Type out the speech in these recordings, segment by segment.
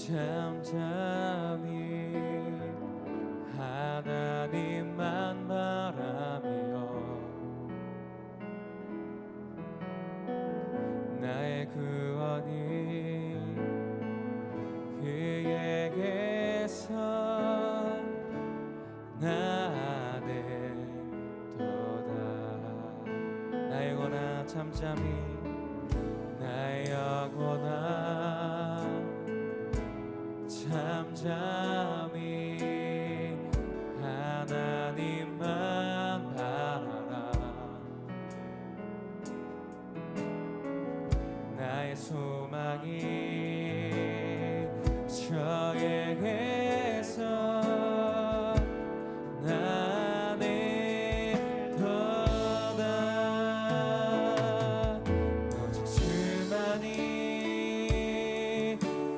잠잠히 하나님만 바라며 나의 구원이 그에게서 나는도다. 나의 영혼아 잠잠히 나의 영혼아 잠잠히 하나님만 바라라. 나의 소망이 저에게서 나는도다. 오직 주만이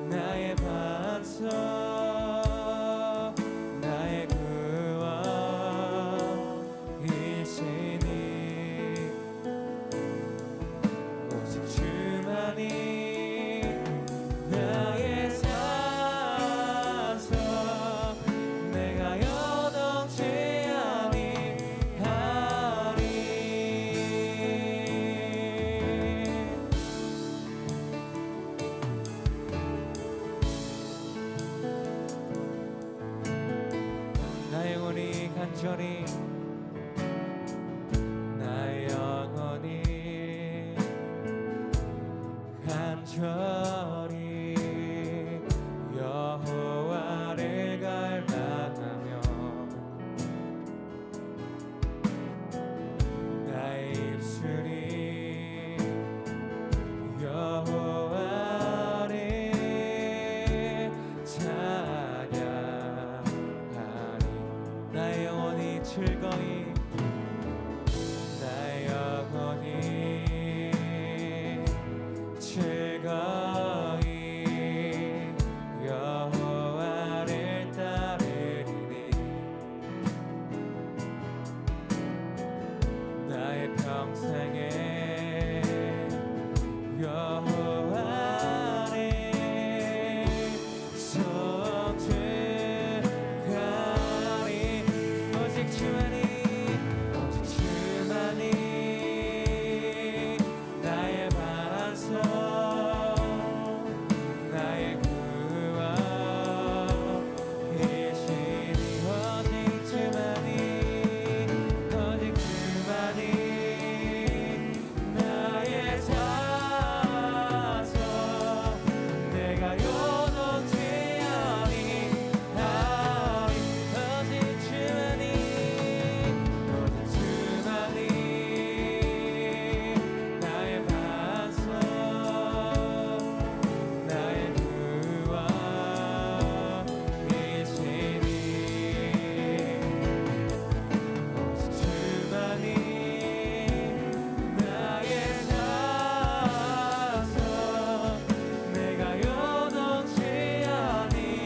나의 반석 나의 구원이시니 오직 주만이 나의 산성 내가 요동치 아니하리. 나의 영혼이 간절히 나의 영혼이 간절히 여호와를 갈망하며 나의 입술이 여호와를 찬양하리. 나의 영혼이 즐거이 나의 영혼이 즐거이 여호와를 따르리니 나의 평생에 여호와를 송축하리. 오직 주만이 나의 반석 나의 구원이시니 오직 주만이 나의 자석 내가 요동치 아니하리. 오직 주만이 나의 반석 나의 구원이시니 오직 주만이 나의 자석 내가 요동치 아니하리.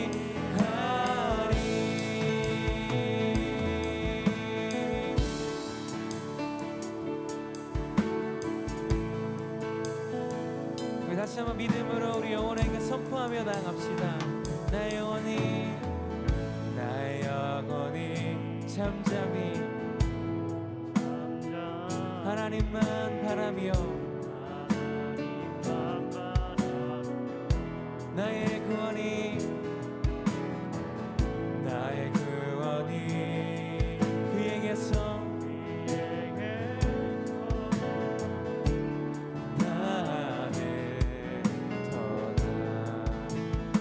우리 다시 한번 믿음으로 우리 영혼에게 선포하며 나아갑시다. 나의 영혼이 잠잠히 하나님만 바라며 나의 구원이 그에게서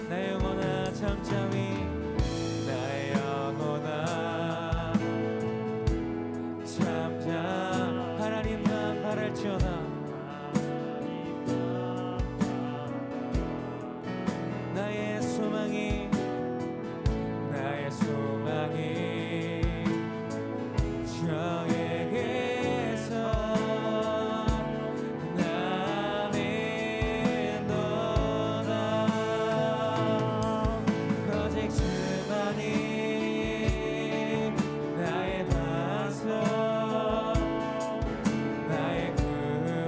나의 영혼아 잠잠히 나의 영혼아 잠잠 하나님만 바랄지어다. 나의 소망이 저에게서 나는도다. 오직 주만이 나의 반석 나의 구원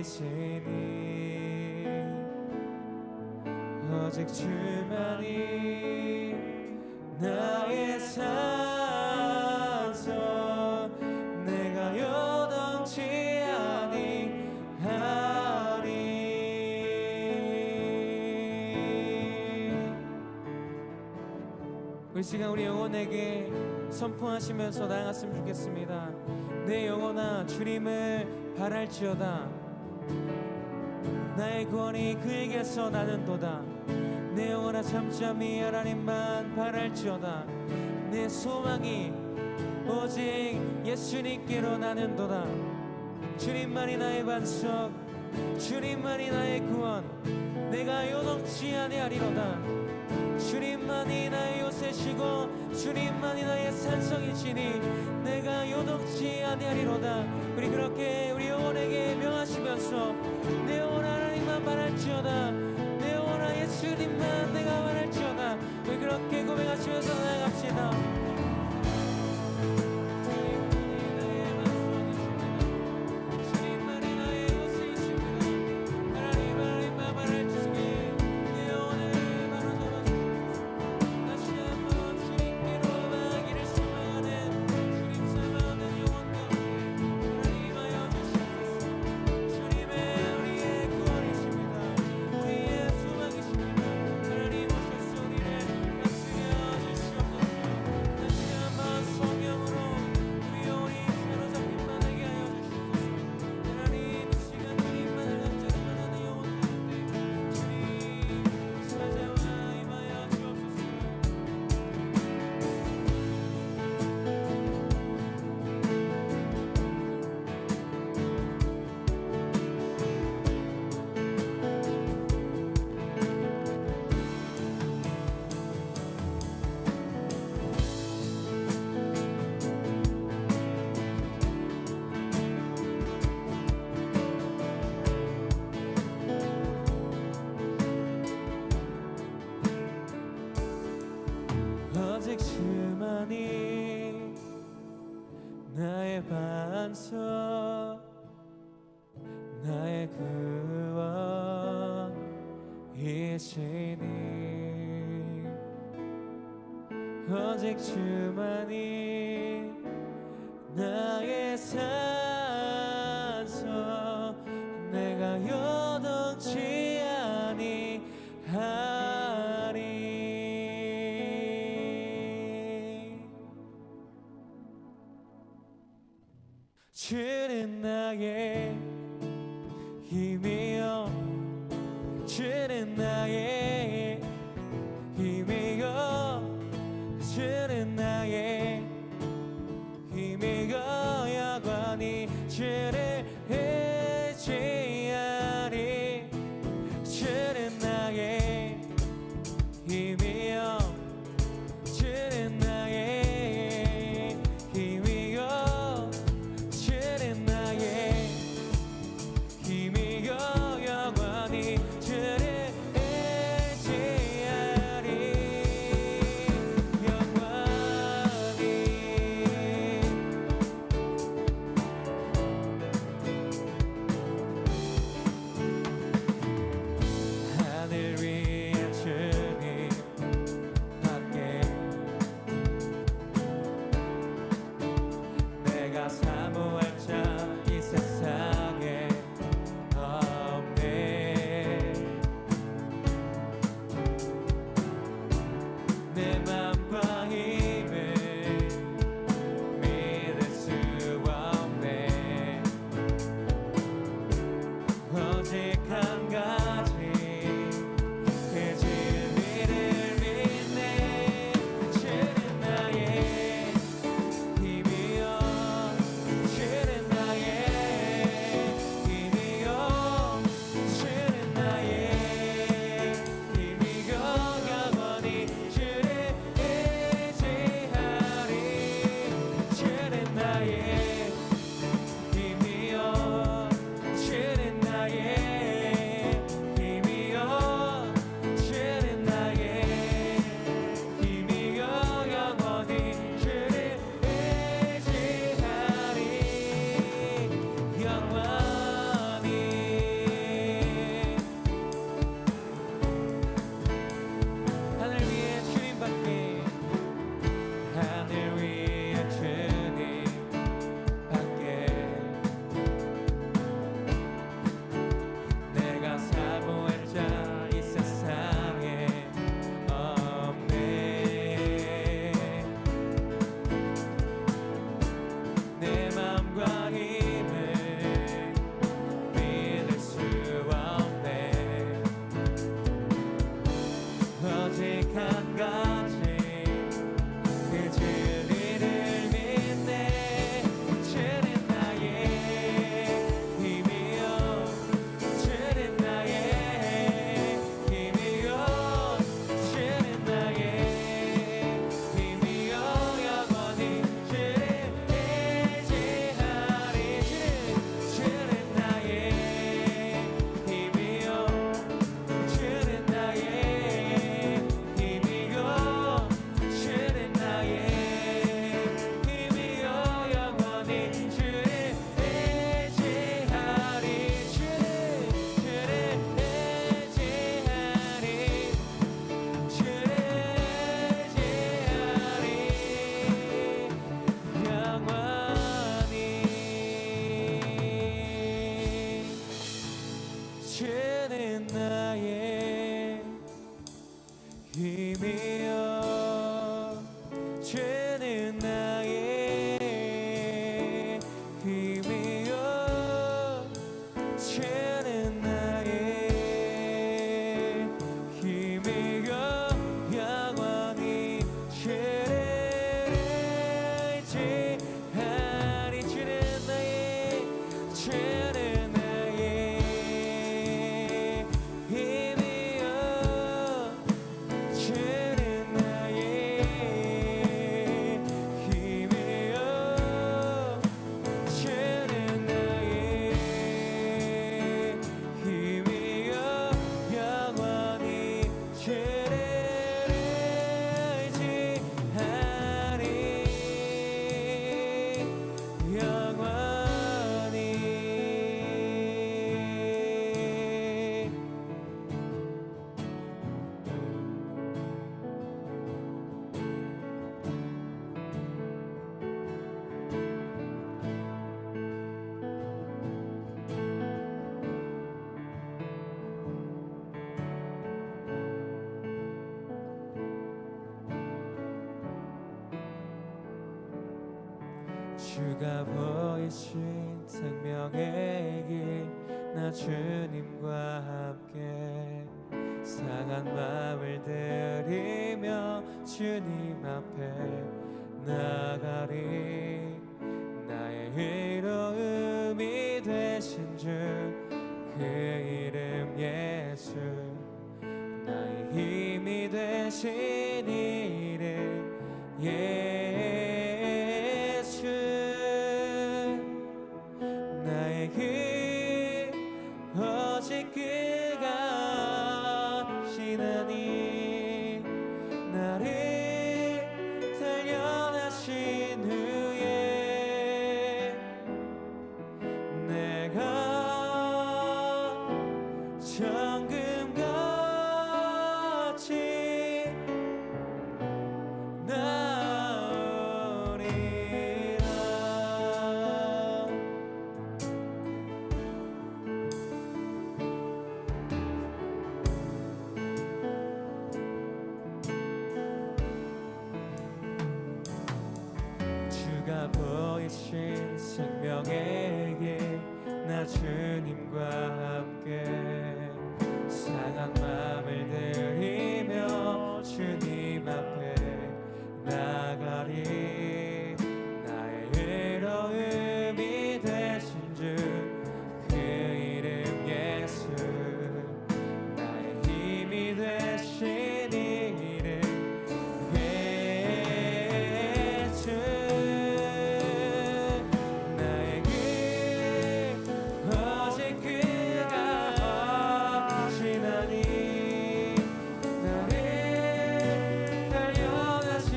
이시니 오직 주만이 나의 산소 내가 요동치 아니하리. 이 시간 우리 영혼에게 선포하시면서 나아갔으면 좋겠습니다. 내 영혼아 주님을 바랄지어다. 나의 구원이 그에게서 나는도다. 내 영혼아 잠잠히 하나님만 바랄지어다. 내 소망이 오직 예수님께로 나는도다. 주님만이 나의 반석, 주님만이 나의 구원, 내가 요동치 아니하리로다. 주님만이 나의 요새시고 주님만이 나의 산성이시니 내가 요동치 아니하리로다. 우리 그렇게 우리 영혼에게 명하시면서 내 영혼 하나님만 바랄지어다. 내 영혼아 예수님만 내가 바랄지어다. 우리 그렇게 고백하시면서 나아갑시다. 오직 주만이 나의 반석, 나의 구원이시니 오직 주만이 나의 산소 내가 요동치 아니하리. 주는 나의 힘이요 주는 나의 힘이요 주는 나의 힘이요 영원히 주를 의지하리. 주는 나의 힘이요 주는 나의 힘이요 주는 나의 힘이요 영원히 주를 의지하리. 영원히 주가 보이신 생명의 길 나 주님과 함께 상한 마음을 들이며 주님 앞에 나가리 나의 의로움이 되신 주 그 이름 예수 나의 힘이 되신 이름 예수 나의 길 오직 그가 하시나니 나를 단련하신 후에 내가 정금같이 나오리라. 주가 보이신 생명의 길 나 주님과 함께 상한 마음을 들이며 주님 앞에 나가리 나의 의로움이 되신 주 그 이름 예수 나의 힘이 되신 이름 예수 나의 길 오직 그가 하시나니 나를 단련하신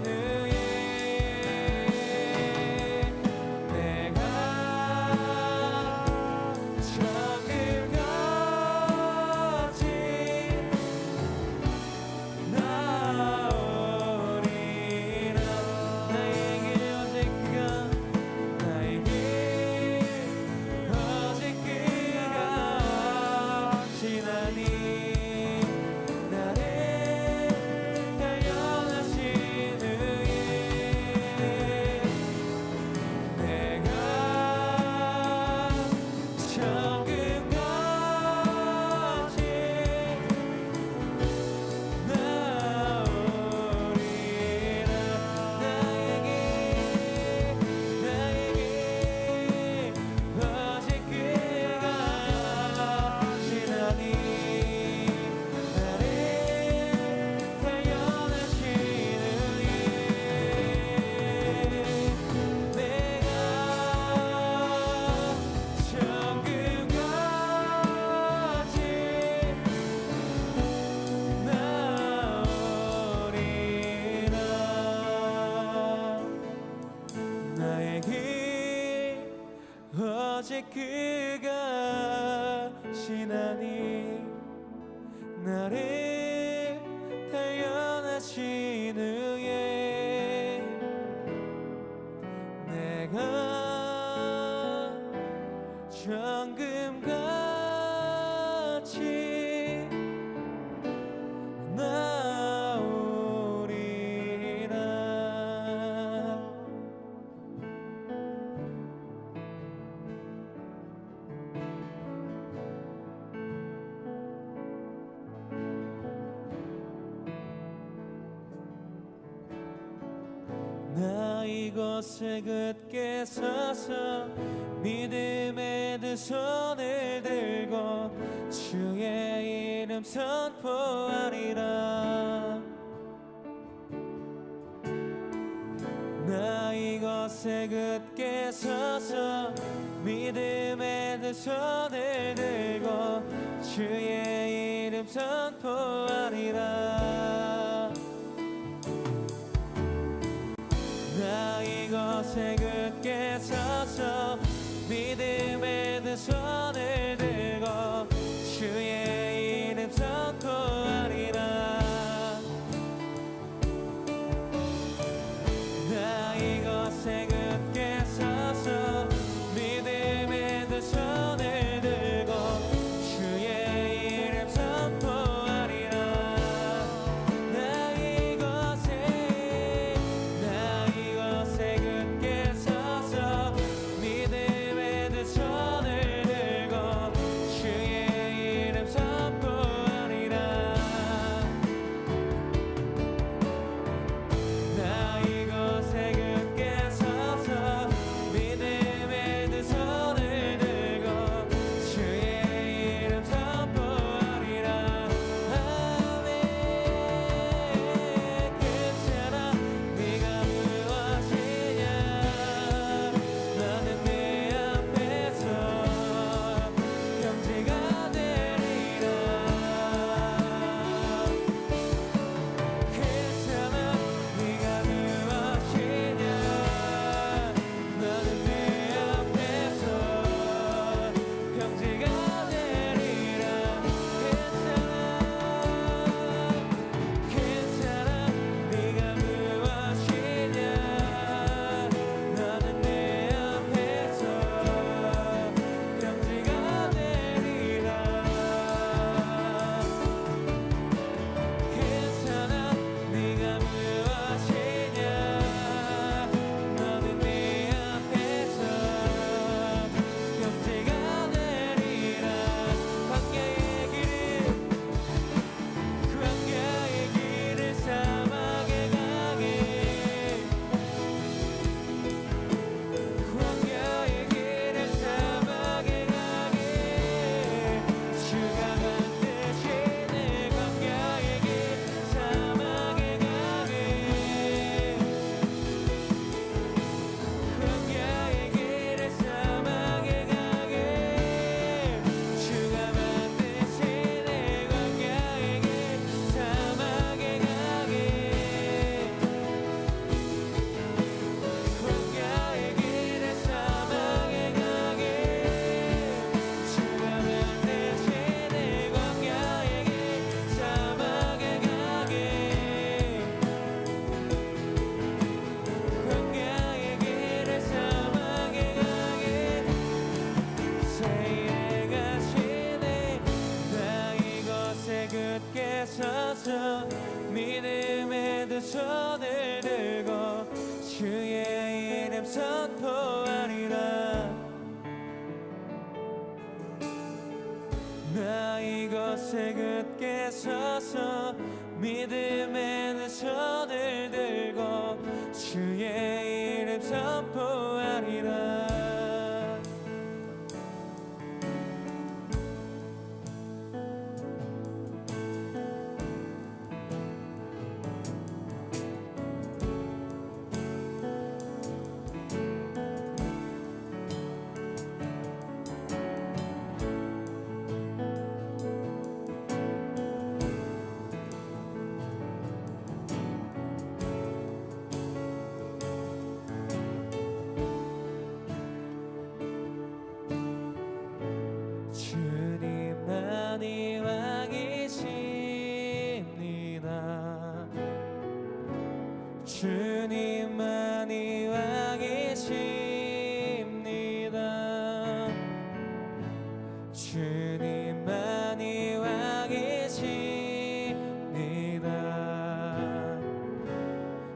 후에 내가 정금같이 나오리라. 나의 길 오직 그가 나의 길 오직 그가 하시나니 나를 단련하신 후에 내가 정금같이 나오리라. 나의 길 오직 그가 하시나니 나를 단련하신 후에 내가 정금같이 나오리라. 나의 길 오직 그가 하시나니 나를 단련하신 후에 내가 정금같이 나오리라. 나 이곳에 굳게 서서 믿음의 두 손을 들고 주의 이름 선포하리라. 나 이곳에 굳게 서서 믿음의 두 손을 들고 주의 이름 선포하리라. 나 이곳에 굳게 서서 믿음의 두 손을 들고 주의 이름 선포하리라. 나 이곳에 굳게 서서 믿음의 두 손을 들고 주의 이름 선포하리라. 나 이곳에 굳게 서서 손을 들고 주의 이름 선포하리라. 나 이곳에 굳게 서서 믿음의 두 손을 들고 주의 이름 선포하리라. 주님만이 왕이십니다. 주님만이 왕이십니다. 주님만이 왕이십니다.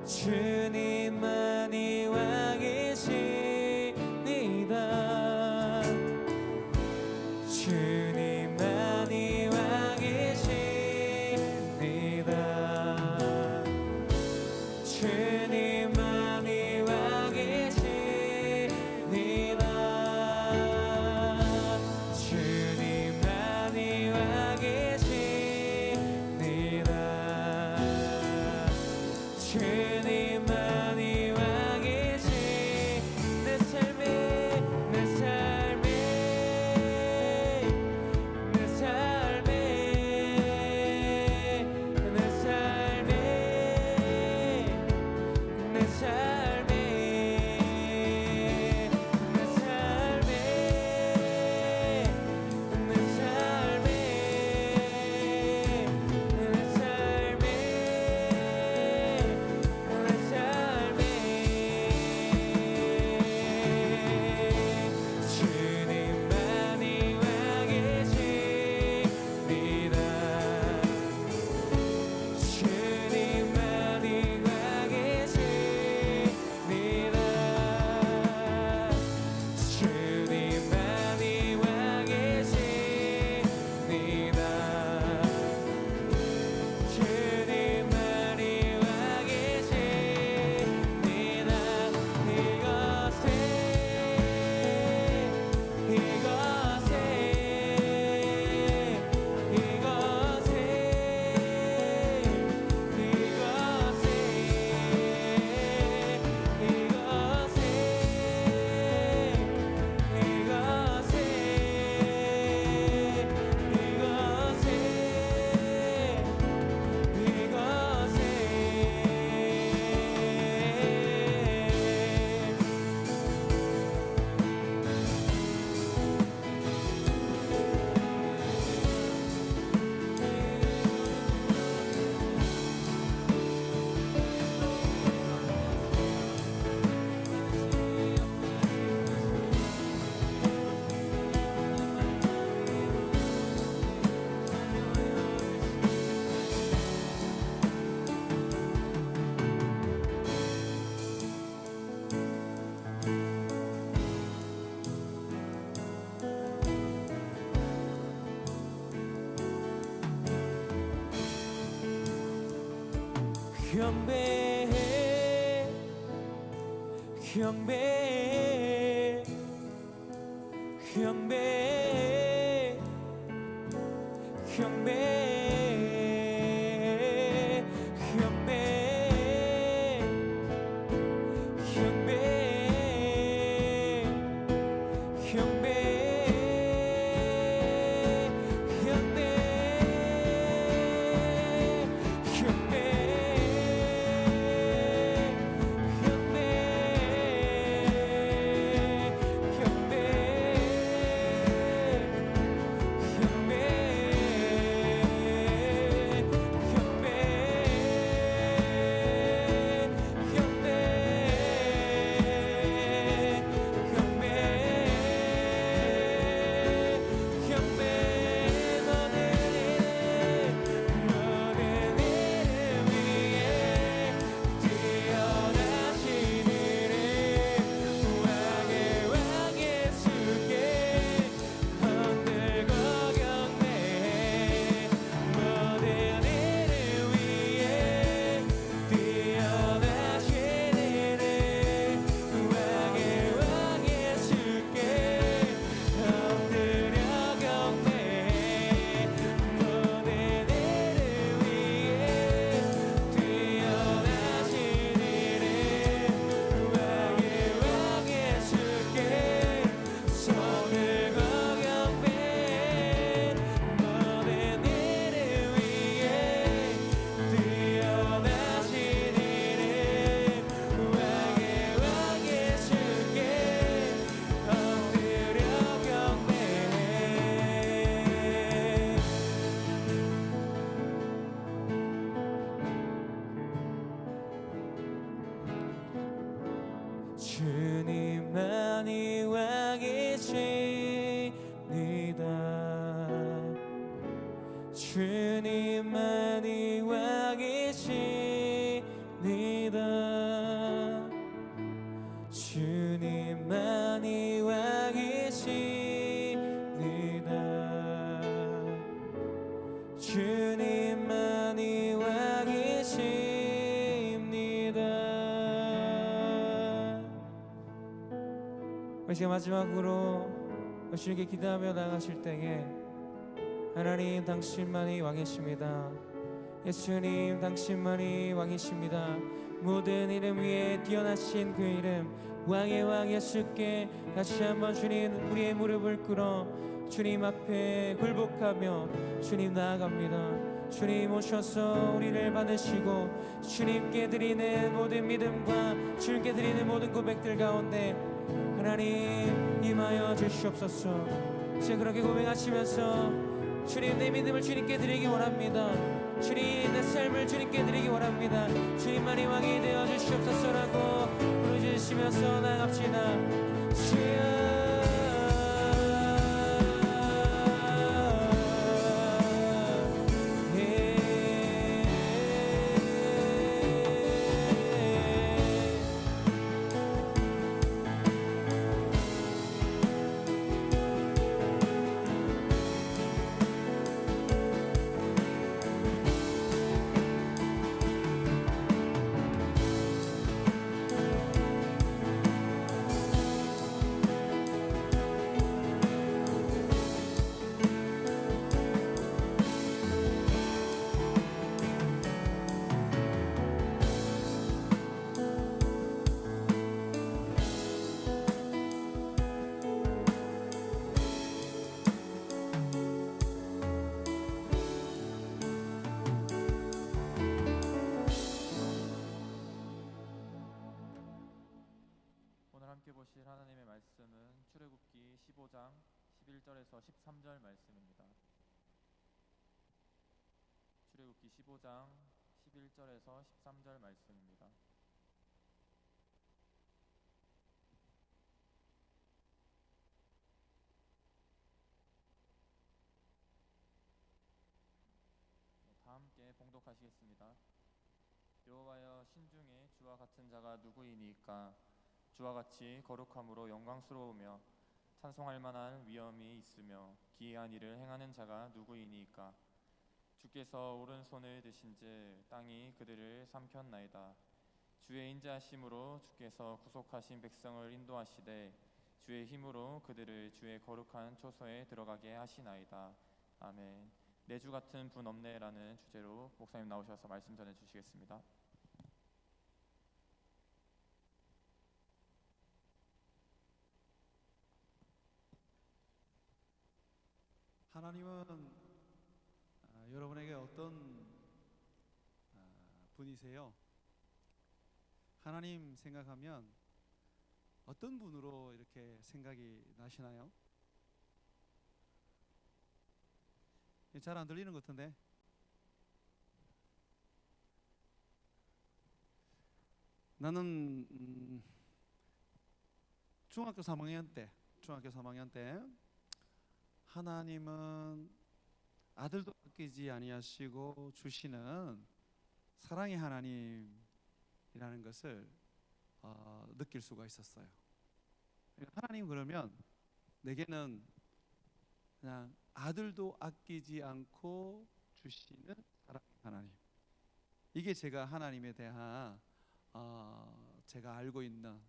주님만이 왕이십니다. 주님만이 왕이십니다. 주님만이 왕이십니다. 주님만이 왕이십니다. 주님만이 왕이시 내 삶에 내 삶에 내 삶에 내 삶에 내 삶에 내 삶에 내 삶에 경배해 경배해 경배해 경배해 경배해 경배해 경배해 주님만이 왕이십니다. 주님만이 왕이십니다. 우리 지금 마지막으로 주님께 기도하며 나가실 때에 하나님 당신만이 왕이십니다. 예수님 당신만이 왕이십니다. 모든 이름 위에 뛰어나신 그 이름 왕의 왕 예수께 다시 한번 주님 우리의 무릎을 꿇어 주님 앞에 굴복하며 주님 나아갑니다. 주님 오셔서 우리를 받으시고 주님께 드리는 모든 믿음과 주님께 드리는 모든 고백들 가운데 하나님 임하여 주시옵소서. 지금 그렇게 고백하시면서 주님 내 믿음을 주님께 드리기 원합니다. 주님 내 삶을 주님께 드리기 원합니다. 주님만이 왕이 되어 주시옵소서라고 부르짖으시면서 나아갑시다. 주여 함께 보실 하나님의 말씀은 출애굽기 15장 11절에서 13절 말씀입니다. 출애굽기 15장 11절에서 13절 말씀입니다. 다 함께 봉독하시겠습니다. 여호와여 신중에 주와 같은 자가 누구이니까 주와 같이 거룩함으로 영광스러우며 찬송할 만한 위엄이 있으며 기이한 일을 행하는 자가 누구이니까 주께서 오른손을 드신즉 땅이 그들을 삼켰나이다. 주의 인자하심으로 주께서 구속하신 백성을 인도하시되 주의 힘으로 그들을 주의 거룩한 초소에 들어가게 하시나이다. 아멘. 내주 같은 분 없네라는 주제로 목사님 나오셔서 말씀 전해 주시겠습니다. 하나님은 여러분에게 어떤 분이세요? 하나님 생각하면 어떤 분으로 이렇게 생각이 나시나요? 잘 안 들리는 것 같은데. 나는 중학교 3학년 때 하나님은 아들도 아끼지 아니하시고 주시는 사랑의 하나님이라는 것을 느낄 수가 있었어요. 하나님 그러면 내게는 그냥 아들도 아끼지 않고 주시는 사랑의 하나님. 이게 제가 하나님에 대한 제가 알고 있는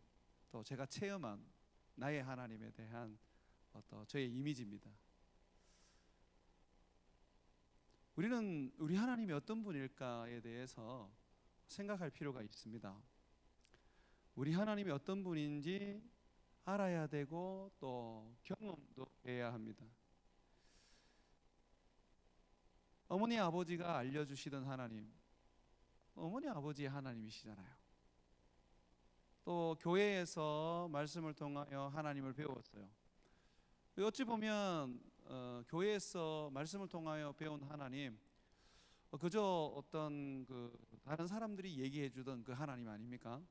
또 제가 체험한 나의 하나님에 대한 저의 이미지입니다. 우리는 우리 하나님이 어떤 분일까에 대해서 생각할 필요가 있습니다. 우리 하나님이 어떤 분인지 알아야 되고 또 경험도 해야 합니다. 어머니 아버지가 알려주시던 하나님, 어머니 아버지의 하나님이시잖아요. 또 교회에서 말씀을 통하여 하나님을 배웠어요. 어찌 보면 교회에서 말씀을 통하여 배운 하나님, 그저 어떤 다른 사람들이 얘기해 주던 그 하나님 아닙니까?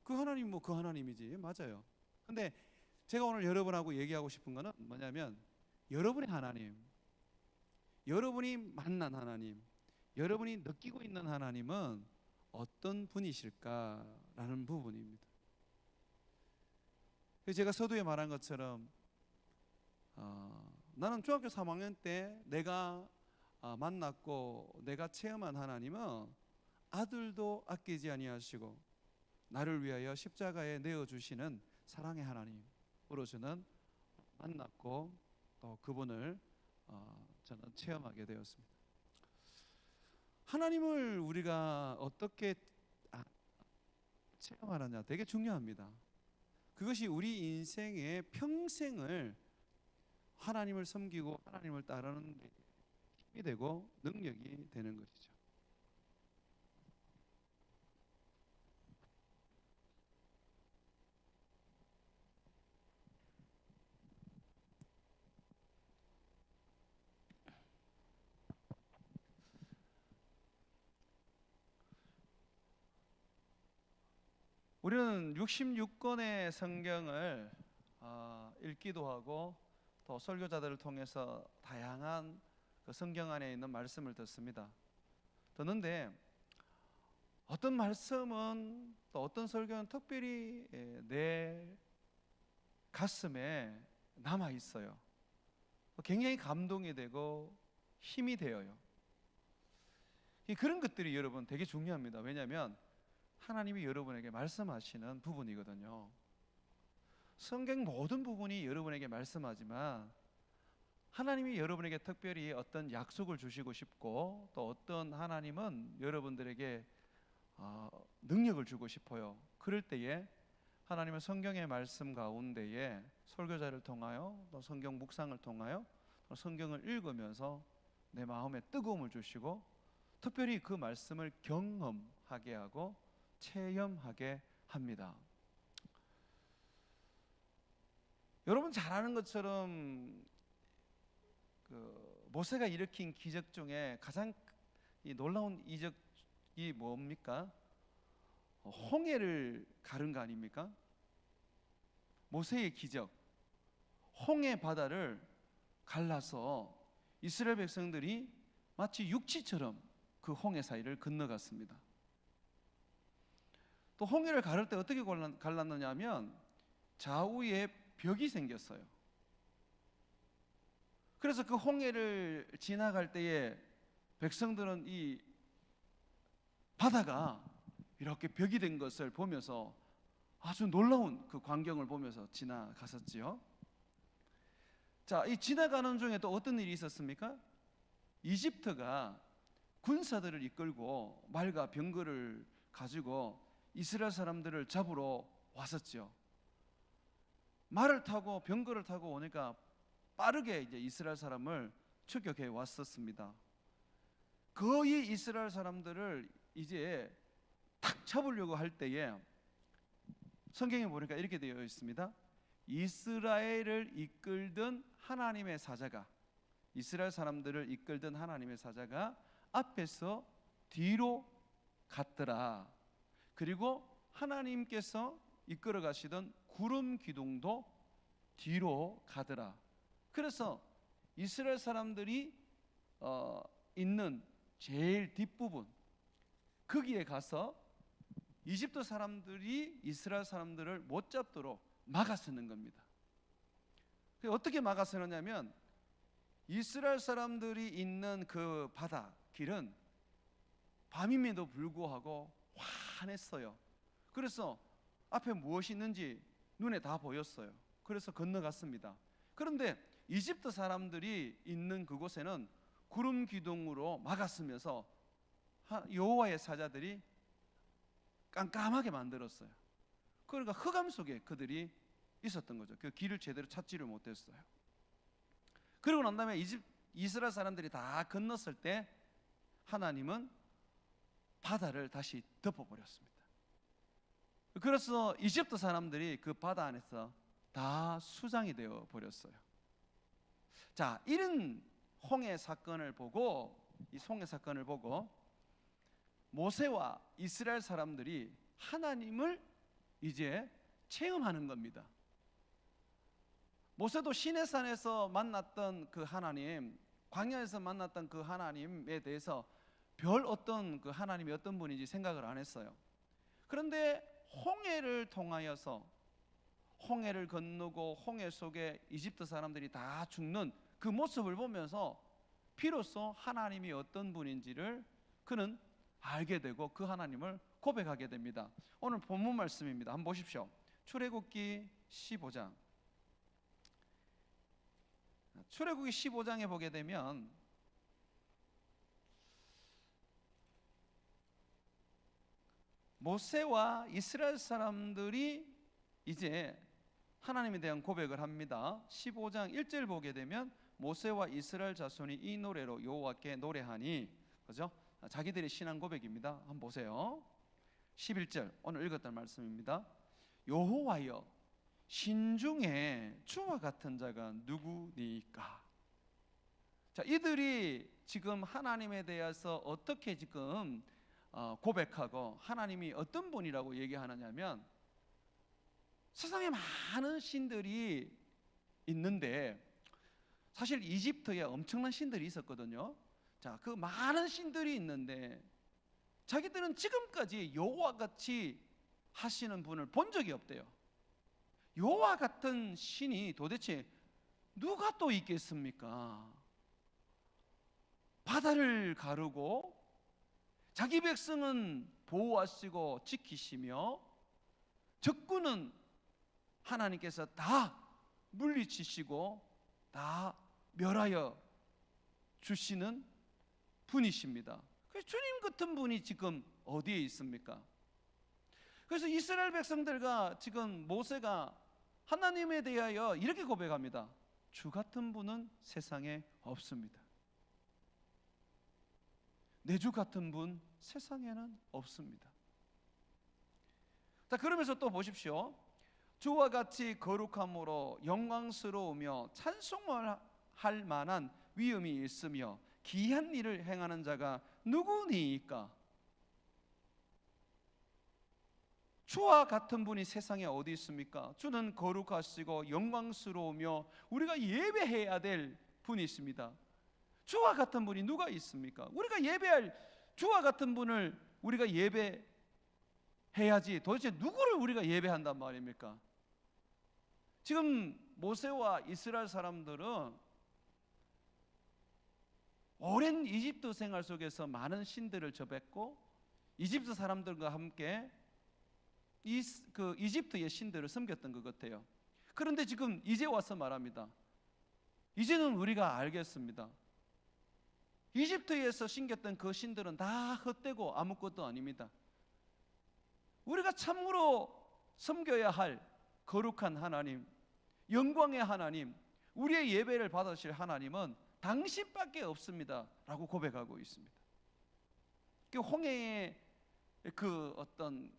그 하나님 그 하나님이지, 맞아요. 근데 제가 오늘 여러분하고 얘기하고 싶은 거는 뭐냐면 여러분의 하나님, 여러분이 만난 하나님, 여러분이 느끼고 있는 하나님은 어떤 분이실까라는 부분입니다. 제가 서두에 말한 것처럼 나는 중학교 3학년 때 내가 만났고 내가 체험한 하나님은 아들도 아끼지 아니하시고 나를 위하여 십자가에 내어주시는 사랑의 하나님으로 저는 만났고 또 그분을 저는 체험하게 되었습니다. 하나님을 우리가 어떻게 체험하느냐 되게 중요합니다. 그것이 우리 인생의 평생을 하나님을 섬기고 하나님을 따르는 데 힘이 되고 능력이 되는 것이죠. 우리는 66권의 성경을 읽기도 하고 또 설교자들을 통해서 다양한 그 성경 안에 있는 말씀을 듣습니다. 듣는데 어떤 말씀은 또 어떤 설교는 특별히 내 가슴에 남아 있어요. 굉장히 감동이 되고 힘이 되어요. 그런 것들이 여러분 되게 중요합니다. 왜냐하면 하나님이 여러분에게 말씀하시는 부분이거든요. 성경 모든 부분이 여러분에게 말씀하지만 하나님이 여러분에게 특별히 어떤 약속을 주시고 싶고 또 어떤 하나님은 여러분들에게 능력을 주고 싶어요. 그럴 때에 하나님은 성경의 말씀 가운데에 설교자를 통하여 또 성경 묵상을 통하여 또 성경을 읽으면서 내 마음에 뜨거움을 주시고 특별히 그 말씀을 경험하게 하고 체험하게 합니다. 여러분 잘 아는 것처럼 모세가 일으킨 기적 중에 가장 놀라운 이적이 뭡니까? 홍해를 가른 거 아닙니까? 모세의 기적, 홍해 바다를 갈라서 이스라엘 백성들이 마치 육지처럼 그 홍해 사이를 건너갔습니다. 또 홍해를 가를 때 어떻게 갈랐느냐 하면 좌우에 벽이 생겼어요. 그래서 그 홍해를 지나갈 때에 백성들은 이 바다가 이렇게 벽이 된 것을 보면서 아주 놀라운 그 광경을 보면서 지나갔었지요. 자, 이 지나가는 중에 또 어떤 일이 있었습니까? 이집트가 군사들을 이끌고 말과 병거를 가지고 이스라엘 사람들을 잡으러 왔었죠. 말을 타고 병거를 타고 오니까 빠르게 이제 이스라엘 사람을 추격해 왔었습니다. 거의 이스라엘 사람들을 이제 탁 잡으려고 할 때에 성경에 보니까 이렇게 되어 있습니다. 이스라엘을 이끌던 하나님의 사자가, 이스라엘 사람들을 이끌던 하나님의 사자가 앞에서 뒤로 갔더라. 그리고 하나님께서 이끌어 가시던 구름 기둥도 뒤로 가더라. 그래서 이스라엘 사람들이 있는 제일 뒷부분 거기에 가서 이집트 사람들이 이스라엘 사람들을 못 잡도록 막아서는 겁니다. 어떻게 막아서느냐면 이스라엘 사람들이 있는 그 바다 길은 밤임에도 불구하고 환했어요. 그래서 앞에 무엇이 있는지 눈에 다 보였어요. 그래서 건너갔습니다. 그런데 이집트 사람들이 있는 그곳에는 구름 기둥으로 막았으면서 여호와의 사자들이 깜깜하게 만들었어요. 그러니까 흑암 속에 그들이 있었던 거죠. 그 길을 제대로 찾지를 못했어요. 그리고 난 다음에 이스라엘 사람들이 다 건넜을 때 하나님은 바다를 다시 덮어버렸습니다. 그래서 이집트 사람들이 그 바다 안에서 다 수장이 되어 버렸어요. 자, 이런 홍해 사건을 보고, 이 홍해 사건을 보고 모세와 이스라엘 사람들이 하나님을 이제 체험하는 겁니다. 모세도 시내산에서 만났던 그 하나님, 광야에서 만났던 그 하나님에 대해서 별 어떤 그 하나님이 어떤 분인지 생각을 안 했어요. 그런데 홍해를 통하여서 홍해를 건너고 홍해 속에 이집트 사람들이 다 죽는 그 모습을 보면서 비로소 하나님이 어떤 분인지를 그는 알게 되고 그 하나님을 고백하게 됩니다. 오늘 본문 말씀입니다. 한번 보십시오. 출애굽기 15장. 출애굽기 15장에 보게 되면 모세와 이스라엘 사람들이 이제 하나님에 대한 고백을 합니다. 15장 1절 보게 되면 모세와 이스라엘 자손이 이 노래로 여호와께 노래하니, 그죠? 자기들의 신앙 고백입니다. 한번 보세요. 11절 오늘 읽었던 말씀입니다. 여호와여, 신중에 주와 같은 자가 누구니까? 자, 이들이 지금 하나님에 대해서 어떻게 지금 고백하고 하나님이 어떤 분이라고 얘기하느냐면, 세상에 많은 신들이 있는데 사실 이집트에 엄청난 신들이 있었거든요. 자, 그 많은 신들이 있는데 자기들은 지금까지 여호와 같이 하시는 분을 본 적이 없대요. 여호와 같은 신이 도대체 누가 또 있겠습니까? 바다를 가르고 자기 백성은 보호하시고 지키시며 적군은 하나님께서 다 물리치시고 다 멸하여 주시는 분이십니다. 그래서 주님 같은 분이 지금 어디에 있습니까? 그래서 이스라엘 백성들과 지금 모세가 하나님에 대하여 이렇게 고백합니다. 주 같은 분은 세상에 없습니다. 내 주 같은 분 세상에는 없습니다. 자, 그러면서 또 보십시오. 주와 같이 거룩함으로 영광스러우며 찬송을 할 만한 위엄이 있으며 기이한 일을 행하는 자가 누구니까? 주와 같은 분이 세상에 어디 있습니까? 주는 거룩하시고 영광스러우며 우리가 예배해야 될 분이 있습니다. 주와 같은 분이 누가 있습니까? 우리가 예배할 주와 같은 분을 우리가 예배해야지 도대체 누구를 우리가 예배한단 말입니까? 지금 모세와 이스라엘 사람들은 오랜 이집트 생활 속에서 많은 신들을 접했고 이집트 사람들과 함께 이집트의 신들을 섬겼던 것 같아요. 그런데 지금 이제 와서 말합니다. 이제는 우리가 알겠습니다. 이집트에서 섬겼던 그 신들은 다 헛되고 아무것도 아닙니다. 우리가 참으로 섬겨야 할 거룩한 하나님, 영광의 하나님, 우리의 예배를 받으실 하나님은 당신밖에 없습니다 라고 고백하고 있습니다. 홍해의 그 어떤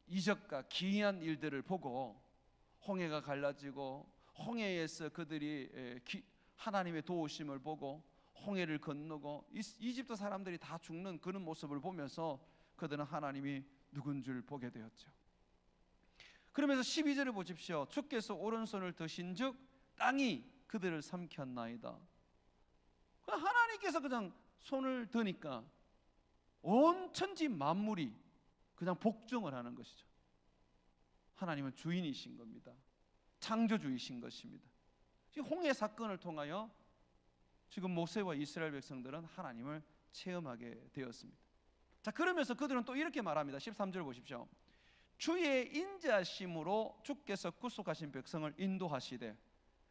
이적과 기이한 일들을 보고 홍해가 갈라지고 홍해에서 그들이 하나님의 도우심을 보고 홍해를 건너고 이집트 사람들이 다 죽는 그런 모습을 보면서 그들은 하나님이 누군 줄 보게 되었죠. 그러면서 12절을 보십시오. 주께서 오른손을 드신 즉 땅이 그들을 삼켰나이다. 하나님께서 그냥 손을 드니까 온 천지 만물이 그냥 복종을 하는 것이죠. 하나님은 주인이신 겁니다. 창조주이신 것입니다. 홍해 사건을 통하여 지금 모세와 이스라엘 백성들은 하나님을 체험하게 되었습니다. 자, 그러면서 그들은 또 이렇게 말합니다. 13절 보십시오. 주의 인자심으로 주께서 구속하신 백성을 인도하시되.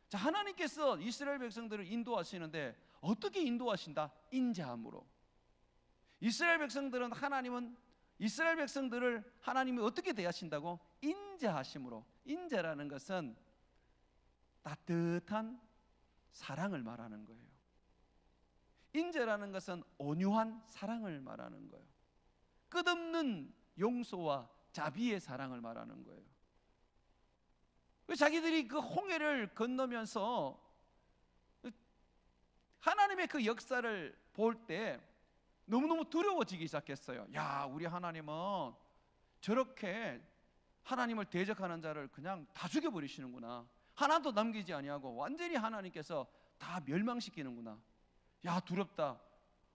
자, 하나님께서 이스라엘 백성들을 인도하시는데 어떻게 인도하신다? 인자함으로. 이스라엘 백성들은 이스라엘 백성들을 하나님이 어떻게 대하신다고? 인자하심으로. 인자라는 것은 따뜻한 사랑을 말하는 거예요. 인자라는 것은 온유한 사랑을 말하는 거예요. 끝없는 용서와 자비의 사랑을 말하는 거예요. 자기들이 그 홍해를 건너면서 하나님의 그 역사를 볼 때 너무너무 두려워지기 시작했어요. 야, 우리 하나님은 저렇게 하나님을 대적하는 자를 그냥 다 죽여버리시는구나. 하나도 남기지 아니하고 완전히 하나님께서 다 멸망시키는구나. 야, 두렵다.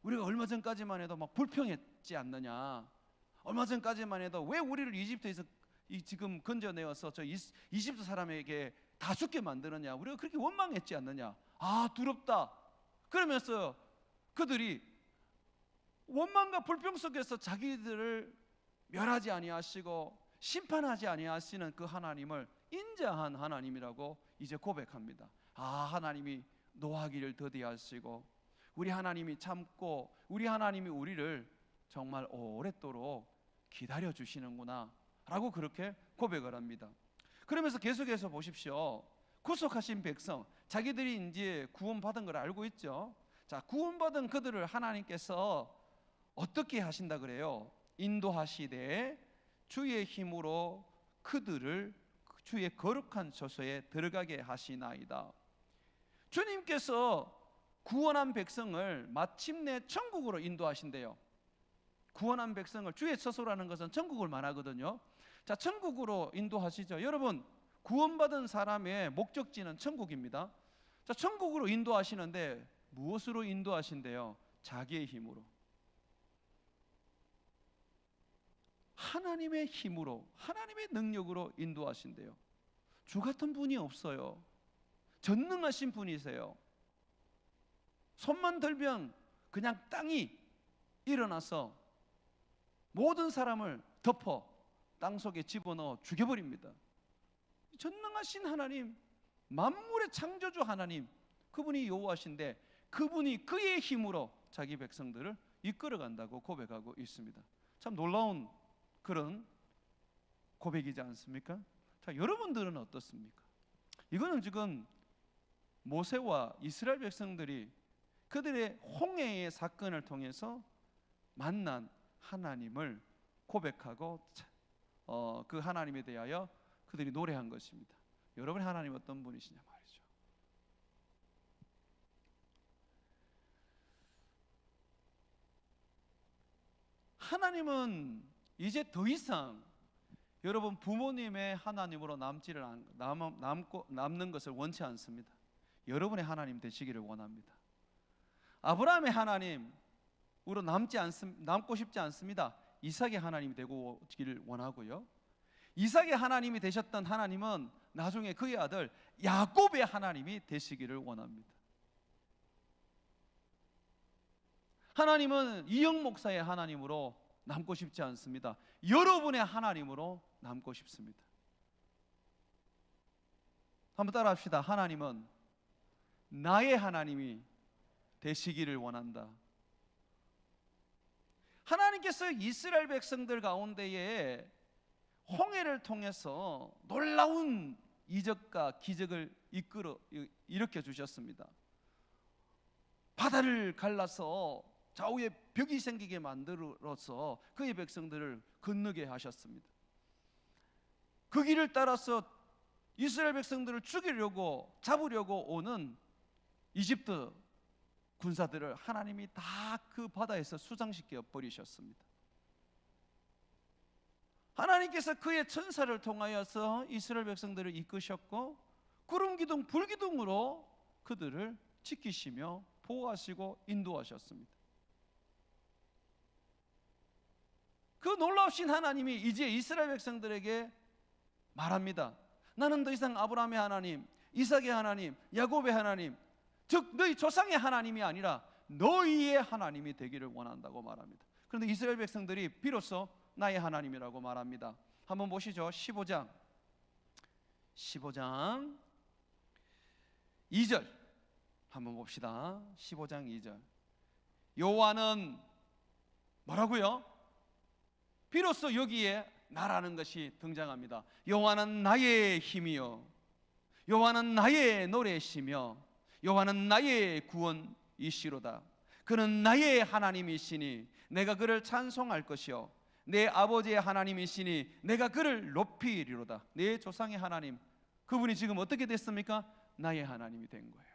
우리가 얼마 전까지만 해도 막 불평했지 않느냐. 얼마 전까지만 해도 왜 우리를 이집트에서 이 지금 건져내어서 저 이집트 사람에게 다 죽게 만드느냐? 우리가 그렇게 원망했지 않느냐? 아, 두렵다. 그러면서 그들이 원망과 불평 속에서 자기들을 멸하지 아니하시고 심판하지 아니하시는 그 하나님을 인자한 하나님이라고 이제 고백합니다. 아, 하나님이 노하기를 더디하시고 우리 하나님이 참고 우리 하나님이 우리를 정말 오랫도록 기다려 주시는구나 라고 그렇게 고백을 합니다. 그러면서 계속해서 보십시오. 구속하신 백성, 자기들이 이제 구원받은 걸 알고 있죠. 자, 구원받은 그들을 하나님께서 어떻게 하신다 그래요? 인도하시되 주의 힘으로 그들을 주의 거룩한 처소에 들어가게 하시나이다. 주님께서 구원한 백성을 마침내 천국으로 인도하신대요. 구원한 백성을, 주의 처소라는 것은 천국을 말하거든요. 자, 천국으로 인도하시죠. 여러분, 구원받은 사람의 목적지는 천국입니다. 자, 천국으로 인도하시는데 무엇으로 인도하신대요? 자기의 힘으로, 하나님의 힘으로, 하나님의 능력으로 인도하신대요. 주 같은 분이 없어요. 전능하신 분이세요. 손만 들면 그냥 땅이 일어나서 모든 사람을 덮어 땅속에 집어넣어 죽여버립니다. 전능하신 하나님, 만물의 창조주 하나님, 그분이 여호와신데 그분이 그의 힘으로 자기 백성들을 이끌어간다고 고백하고 있습니다. 참 놀라운 그런 고백이지 않습니까? 자, 여러분들은 어떻습니까? 이거는 지금 모세와 이스라엘 백성들이 그들의 홍해의 사건을 통해서 만난 하나님을 고백하고 그 하나님에 대하여 그들이 노래한 것입니다. 여러분의 하나님 어떤 분이시냐 말이죠. 하나님은 이제 더 이상 여러분 부모님의 하나님으로 남는 것을 원치 않습니다. 여러분의 하나님 되시기를 원합니다. 아브라함의 하나님으로 남고 싶지 않습니다. 이삭의 하나님이 되기를 원하고요. 이삭의 하나님이 되셨던 하나님은 나중에 그의 아들 야곱의 하나님이 되시기를 원합니다. 하나님은 이영 목사의 하나님으로 남고 싶지 않습니다. 여러분의 하나님으로 남고 싶습니다. 한번 따라 합시다. 하나님은 나의 하나님이 되시기를 원한다. 하나님께서 이스라엘 백성들 가운데에 홍해를 통해서 놀라운 이적과 기적을 일으켜 주셨습니다. 바다를 갈라서 좌우에 벽이 생기게 만들어서 그의 백성들을 건너게 하셨습니다. 그 길을 따라서 이스라엘 백성들을 잡으려고 오는 이집트 군사들을 하나님이 다 그 바다에서 수장시켜 버리셨습니다. 하나님께서 그의 천사를 통하여서 이스라엘 백성들을 이끄셨고 구름 기둥 불 기둥으로 그들을 지키시며 보호하시고 인도하셨습니다. 그 놀라우신 하나님이 이제 이스라엘 백성들에게 말합니다. 나는 더 이상 아브라함의 하나님, 이삭의 하나님, 야곱의 하나님, 즉 너희 조상의 하나님이 아니라 너희의 하나님이 되기를 원한다고 말합니다. 그런데 이스라엘 백성들이 비로소 나의 하나님이라고 말합니다. 한번 보시죠. 15장 2절 한번 봅시다. 15장 2절. 여호와는 뭐라고요? 비로소 여기에 나라는 것이 등장합니다. 여호와는 나의 힘이요, 여호와는 나의 노래시며 여호와는 나의 구원이시로다. 그는 나의 하나님이시니 내가 그를 찬송할 것이요 내 아버지의 하나님이시니 내가 그를 높이리로다. 내 조상의 하나님, 그분이 지금 어떻게 됐습니까? 나의 하나님이 된 거예요.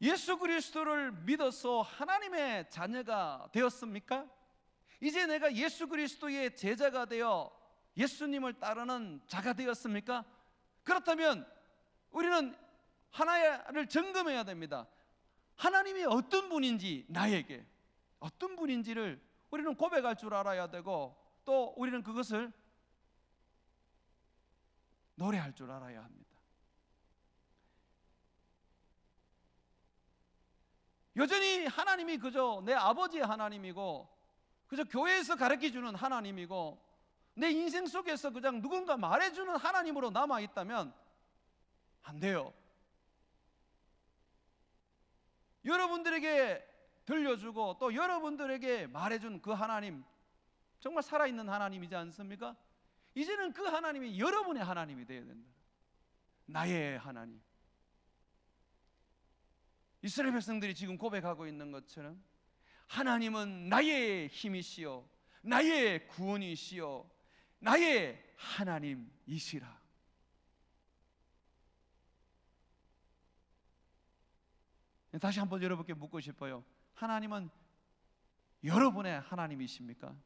예수 그리스도를 믿어서 하나님의 자녀가 되었습니까? 이제 내가 예수 그리스도의 제자가 되어 예수님을 따르는 자가 되었습니까? 그렇다면 우리는 하나를 점검해야 됩니다. 하나님이 어떤 분인지, 나에게 어떤 분인지를 우리는 고백할 줄 알아야 되고, 또 우리는 그것을 노래할 줄 알아야 합니다. 여전히 하나님이 그저 내 아버지의 하나님이고 그저 교회에서 가르쳐주는 하나님이고 내 인생 속에서 그냥 누군가 말해주는 하나님으로 남아있다면 안 돼요. 여러분들에게 들려주고 또 여러분들에게 말해준 그 하나님, 정말 살아있는 하나님이지 않습니까? 이제는 그 하나님이 여러분의 하나님이 되어야 된다. 나의 하나님. 이스라엘 백성들이 지금 고백하고 있는 것처럼 하나님은 나의 힘이시요 나의 구원이시요 나의 하나님이시라. 다시 한번 여러분께 묻고 싶어요. 하나님은 여러분의 하나님이십니까?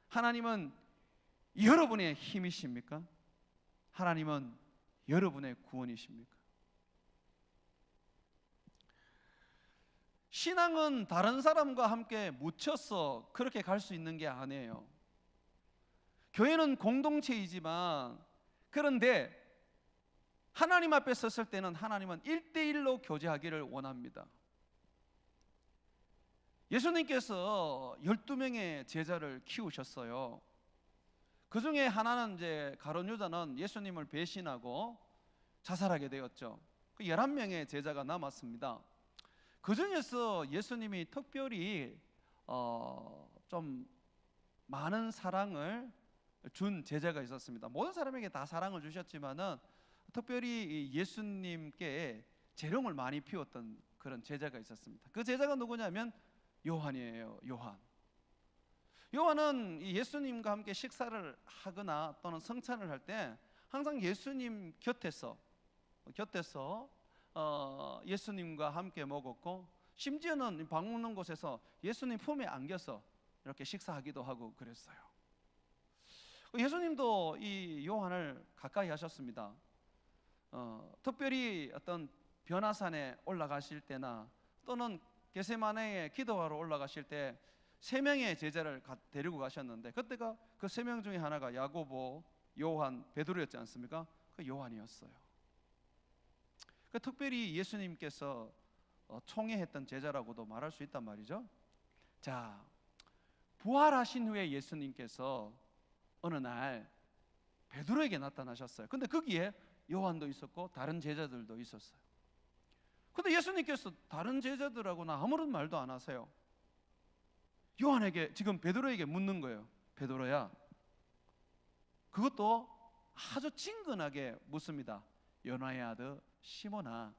하나님은 여러분의 힘이십니까? 하나님은 여러분의 구원이십니까? 신앙은 다른 사람과 함께 묻혀서 그렇게 갈 수 있는 게 아니에요. 교회는 공동체이지만 그런데 하나님 앞에 섰을 때는 하나님은 1대1로 교제하기를 원합니다. 예수님께서 12명의 제자를 키우셨어요. 그 중에 하나는 이제 가룟 유다는 예수님을 배신하고 자살하게 되었죠. 그 11명의 제자가 남았습니다. 그 중에서 예수님이 특별히 좀 많은 사랑을 준 제자가 있었습니다. 모든 사람에게 다 사랑을 주셨지만은 특별히 예수님께 재롱을 많이 피웠던 그런 제자가 있었습니다. 그 제자가 누구냐면 요한이에요. 요한은 예수님과 함께 식사를 하거나 또는 성찬을 할 때 항상 예수님 곁에서 예수님과 함께 먹었고 심지어는 밥 먹는 곳에서 예수님 품에 안겨서 이렇게 식사하기도 하고 그랬어요. 예수님도 이 요한을 가까이 하셨습니다. 특별히 어떤 변화산에 올라가실 때나 또는 겟세마네에 기도하러 올라가실 때 3명의 제자를 데리고 가셨는데 그때가 그 3명 중에 하나가 야고보, 요한, 베드로였지 않습니까? 그 요한이었어요. 특별히 예수님께서 총애했던 제자라고도 말할 수 있단 말이죠. 자, 부활하신 후에 예수님께서 어느 날 베드로에게 나타나셨어요. 근데 거기에 요한도 있었고 다른 제자들도 있었어요. 근데 예수님께서 다른 제자들하고는 아무런 말도 안 하세요. 요한에게, 지금 베드로에게 묻는 거예요. 베드로야, 그것도 아주 친근하게 묻습니다. 요나의 아들 시몬아.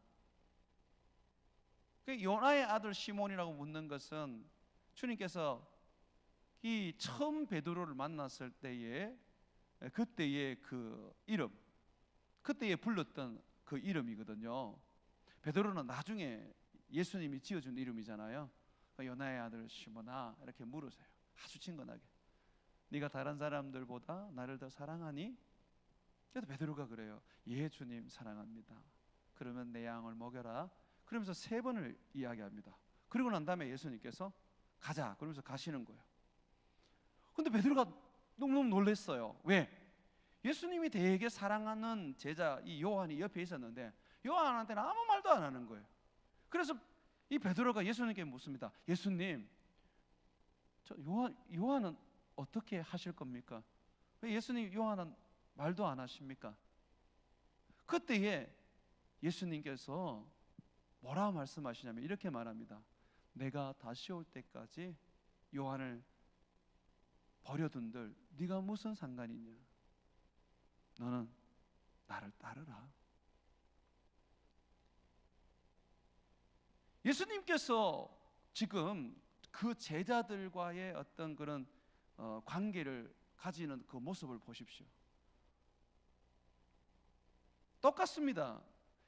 그 요나의 아들 시몬이라고 묻는 것은 주님께서 이 처음 베드로를 만났을 때에 그때의 그 이름, 그때에 불렀던 그 이름이거든요. 베드로는 나중에 예수님이 지어준 이름이잖아요. 요나의 아들 시몬아 이렇게 물으세요. 아주 친근하게. 네가 다른 사람들보다 나를 더 사랑하니? 그래서 베드로가 그래요. 예, 주님 사랑합니다. 그러면 내 양을 먹여라. 그러면서 3번을 이야기합니다. 그리고 난 다음에 예수님께서 가자 그러면서 가시는 거예요. 근데 베드로가 너무너무 놀랐어요. 왜? 예수님이 되게 사랑하는 제자 이 요한이 옆에 있었는데 요한한테는 아무 말도 안 하는 거예요. 그래서 이 베드로가 예수님께 묻습니다. 예수님, 저 요한은 어떻게 하실 겁니까? 왜 예수님 요한은 말도 안 하십니까? 그때에 예수님께서 뭐라고 말씀하시냐면 이렇게 말합니다. 내가 다시 올 때까지 요한을 버려둔들 네가 무슨 상관이냐? 너는 나를 따르라. 예수님께서 지금 그 제자들과의 어떤 그런 관계를 가지는 그 모습을 보십시오. 똑같습니다.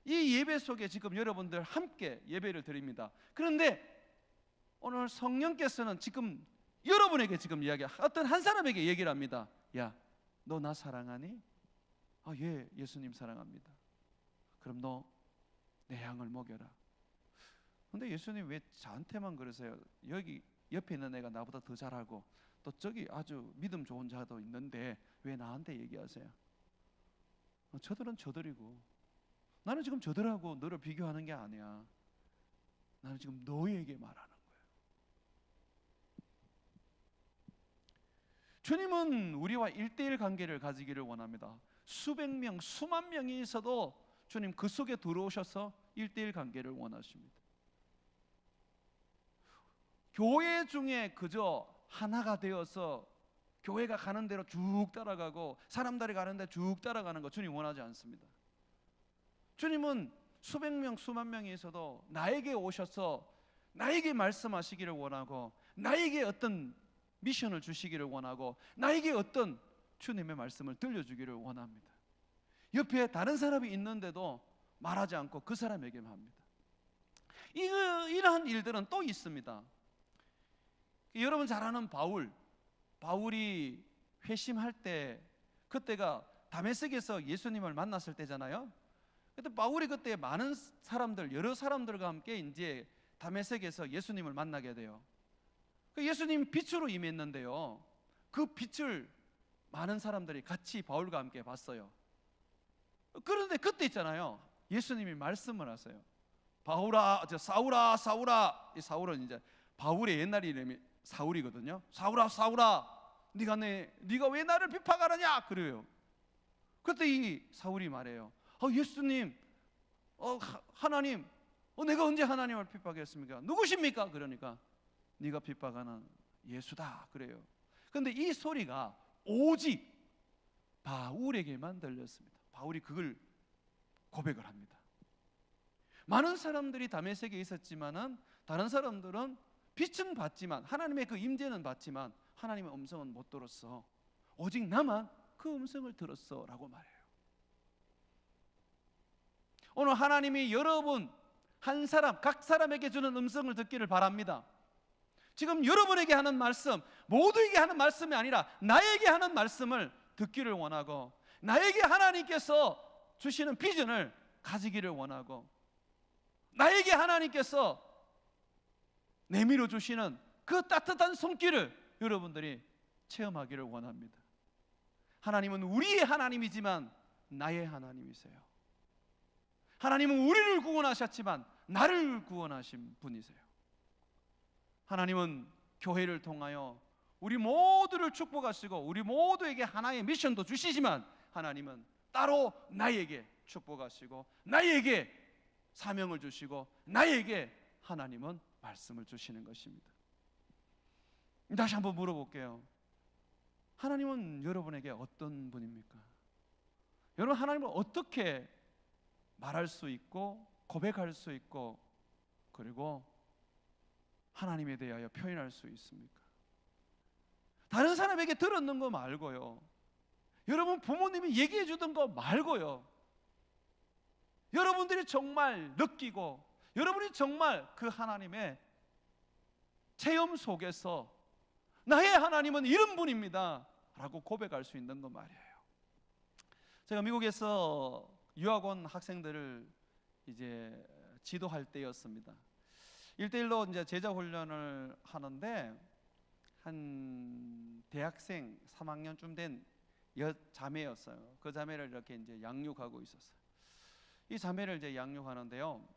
이 예배 속에 지금 여러분들 함께 예배를 드립니다. 그런데 오늘 성령께서는 지금 여러분에게 지금 어떤 한 사람에게 얘기를 합니다. 야, 너 나 사랑하니? 아, 예, 예수님 사랑합니다. 그럼 너 내 양을 먹여라. 근데 예수님 왜 저한테만 그러세요? 여기 옆에 있는 애가 나보다 더 잘하고 또 저기 아주 믿음 좋은 자도 있는데 왜 나한테 얘기하세요? 저들은 저들이고 나는 지금 저들하고 너를 비교하는 게 아니야. 나는 지금 너에게 말하는 거예요. 주님은 우리와 1:1 관계를 가지기를 원합니다. 수백 명, 수만 명이 있어도 주님 그 속에 들어오셔서 1:1 관계를 원하십니다. 교회 중에 그저 하나가 되어서 교회가 가는 대로 쭉 따라가고 사람들이 가는 데 쭉 따라가는 거 주님 원하지 않습니다. 주님은 수백 명, 수만 명이 있어도 나에게 오셔서 나에게 말씀하시기를 원하고 나에게 어떤 미션을 주시기를 원하고 나에게 어떤 주님의 말씀을 들려주기를 원합니다. 옆에 다른 사람이 있는데도 말하지 않고 그 사람에게만 합니다. 이러한 일들은 또 있습니다. 여러분 잘 아는 바울이 회심할 때 그때가 다메섹에서 예수님을 만났을 때잖아요. 그때 바울이 그때 많은 사람들, 여러 사람들과 함께 이제 다메섹에서 예수님을 만나게 돼요. 예수님 빛으로 임했는데요, 그 빛을 많은 사람들이 같이 바울과 함께 봤어요. 그런데 그때 있잖아요, 예수님이 말씀을 하세요. 사울아. 이 사울은 이제 바울의 옛날 이름이 사울이거든요. 사울아, 네가 왜 나를 비판하느냐 그래요. 그때 이 사울이 말해요. 예수님, 하나님, 내가 언제 하나님을 핍박했습니까? 누구십니까? 그러니까 네가 핍박하는 예수다 그래요. 그런데 이 소리가 오직 바울에게만 들렸습니다. 바울이 그걸 고백을 합니다. 많은 사람들이 다메섹에 있었지만은 다른 사람들은 빛은 봤지만 하나님의 그 임재는 봤지만 하나님의 음성은 못 들었어. 오직 나만 그 음성을 들었어 라고 말해요. 오늘 하나님이 여러분 한 사람 각 사람에게 주는 음성을 듣기를 바랍니다. 지금 여러분에게 하는 말씀, 모두에게 하는 말씀이 아니라 나에게 하는 말씀을 듣기를 원하고 나에게 하나님께서 주시는 비전을 가지기를 원하고 나에게 하나님께서 내밀어 주시는 그 따뜻한 손길을 여러분들이 체험하기를 원합니다. 하나님은 우리의 하나님이지만 나의 하나님이세요. 하나님은 우리를 구원하셨지만 나를 구원하신 분이세요. 하나님은 교회를 통하여 우리 모두를 축복하시고 우리 모두에게 하나의 미션도 주시지만 하나님은 따로 나에게 축복하시고 나에게 사명을 주시고 나에게 하나님은 말씀을 주시는 것입니다. 다시 한번 물어볼게요. 하나님은 여러분에게 어떤 분입니까? 여러분 하나님을 어떻게 말할 수 있고 고백할 수 있고 그리고 하나님에 대하여 표현할 수 있습니까? 다른 사람에게 들었는 거 말고요, 여러분 부모님이 얘기해 주던 거 말고요, 여러분들이 정말 느끼고 여러분이 정말 그 하나님의 체험 속에서 나의 하나님은 이런 분입니다 라고 고백할 수 있는 거 말이에요. 제가 미국에서 유학원 학생들을 이제 지도할 때였습니다. 1:1로 이제 제자 훈련을 하는데 한 대학생 3학년쯤 된 자매였어요. 그 자매를 이렇게 이제 양육하고 있었어요. 이 자매를 이제 양육하는데요,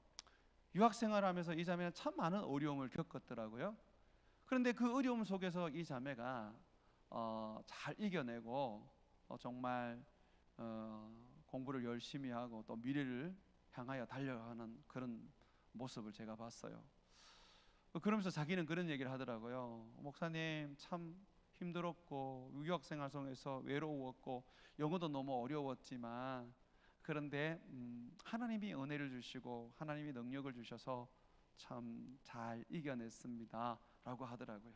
유학 생활하면서 이 자매는 참 많은 어려움을 겪었더라고요. 그런데 그 어려움 속에서 이 자매가 잘 이겨내고 정말 공부를 열심히 하고 또 미래를 향하여 달려가는 그런 모습을 제가 봤어요. 그러면서 자기는 그런 얘기를 하더라고요. 목사님 참 힘들었고 유학생활 속에서 외로웠고 영어도 너무 어려웠지만 그런데 하나님이 은혜를 주시고 하나님이 능력을 주셔서 참 잘 이겨냈습니다 라고 하더라고요.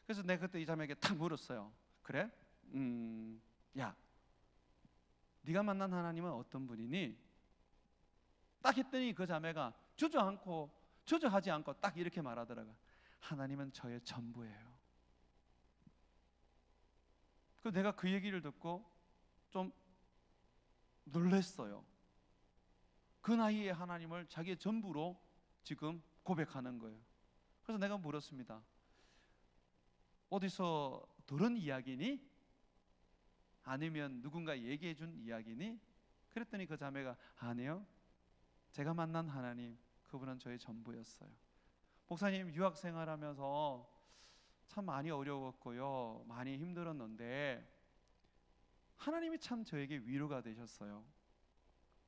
그래서 내가 그때 이 자매에게 탁 물었어요. 그래? 야, 네가 만난 하나님은 어떤 분이니? 딱 했더니 그 자매가 주저하지 않고 딱 이렇게 말하더라고요. 하나님은 저의 전부예요. 그 내가 그 얘기를 듣고 좀 놀랐어요. 그 나이에 하나님을 자기의 전부로 지금 고백하는 거예요. 그래서 내가 물었습니다. 어디서 들은 이야기니? 아니면 누군가 얘기해 준 이야기니? 그랬더니 그 자매가 아니요, 제가 만난 하나님, 그분은 저의 전부였어요. 목사님, 유학 생활하면서 참 많이 어려웠고요, 많이 힘들었는데 하나님이 참 저에게 위로가 되셨어요.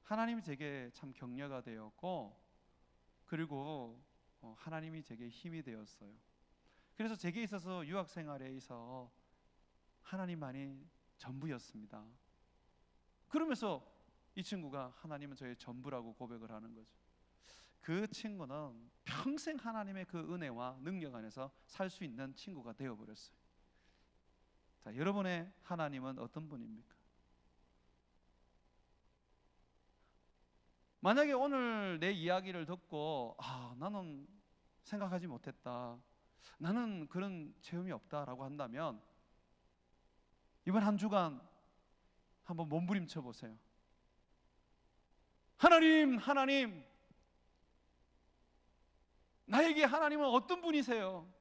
하나님이 제게 참 격려가 되었고, 그리고 하나님이 제게 힘이 되었어요. 그래서 제게 있어서 유학 생활에 있어 하나님만이 전부였습니다. 그러면서 이 친구가 하나님은 저의 전부라고 고백을 하는 거죠. 그 친구는 평생 하나님의 그 은혜와 능력 안에서 살 수 있는 친구가 되어버렸어요. 자, 여러분의 하나님은 어떤 분입니까? 만약에 오늘 내 이야기를 듣고 나는 생각하지 못했다, 나는 그런 체험이 없다라고 한다면 이번 한 주간 한번 몸부림쳐 보세요. 하나님, 하나님, 나에게 하나님은 어떤 분이세요?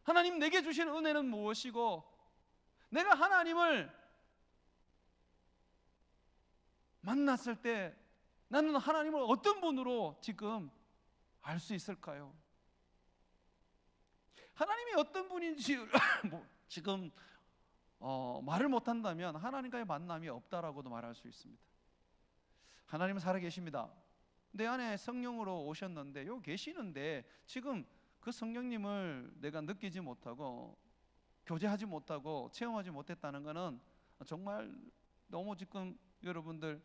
하나님, 내게 주신 은혜는 무엇이고, 내가 하나님을 만났을 때 나는 하나님을 어떤 분으로 지금 알 수 있을까요? 하나님이 어떤 분인지 지금 말을 못한다면 하나님과의 만남이 없다라고도 말할 수 있습니다. 하나님은 살아계십니다. 내 안에 성령으로 오셨는데 여기 계시는데 지금 그 성령님을 내가 느끼지 못하고 교제하지 못하고 체험하지 못했다는 것은 정말 너무 지금 여러분들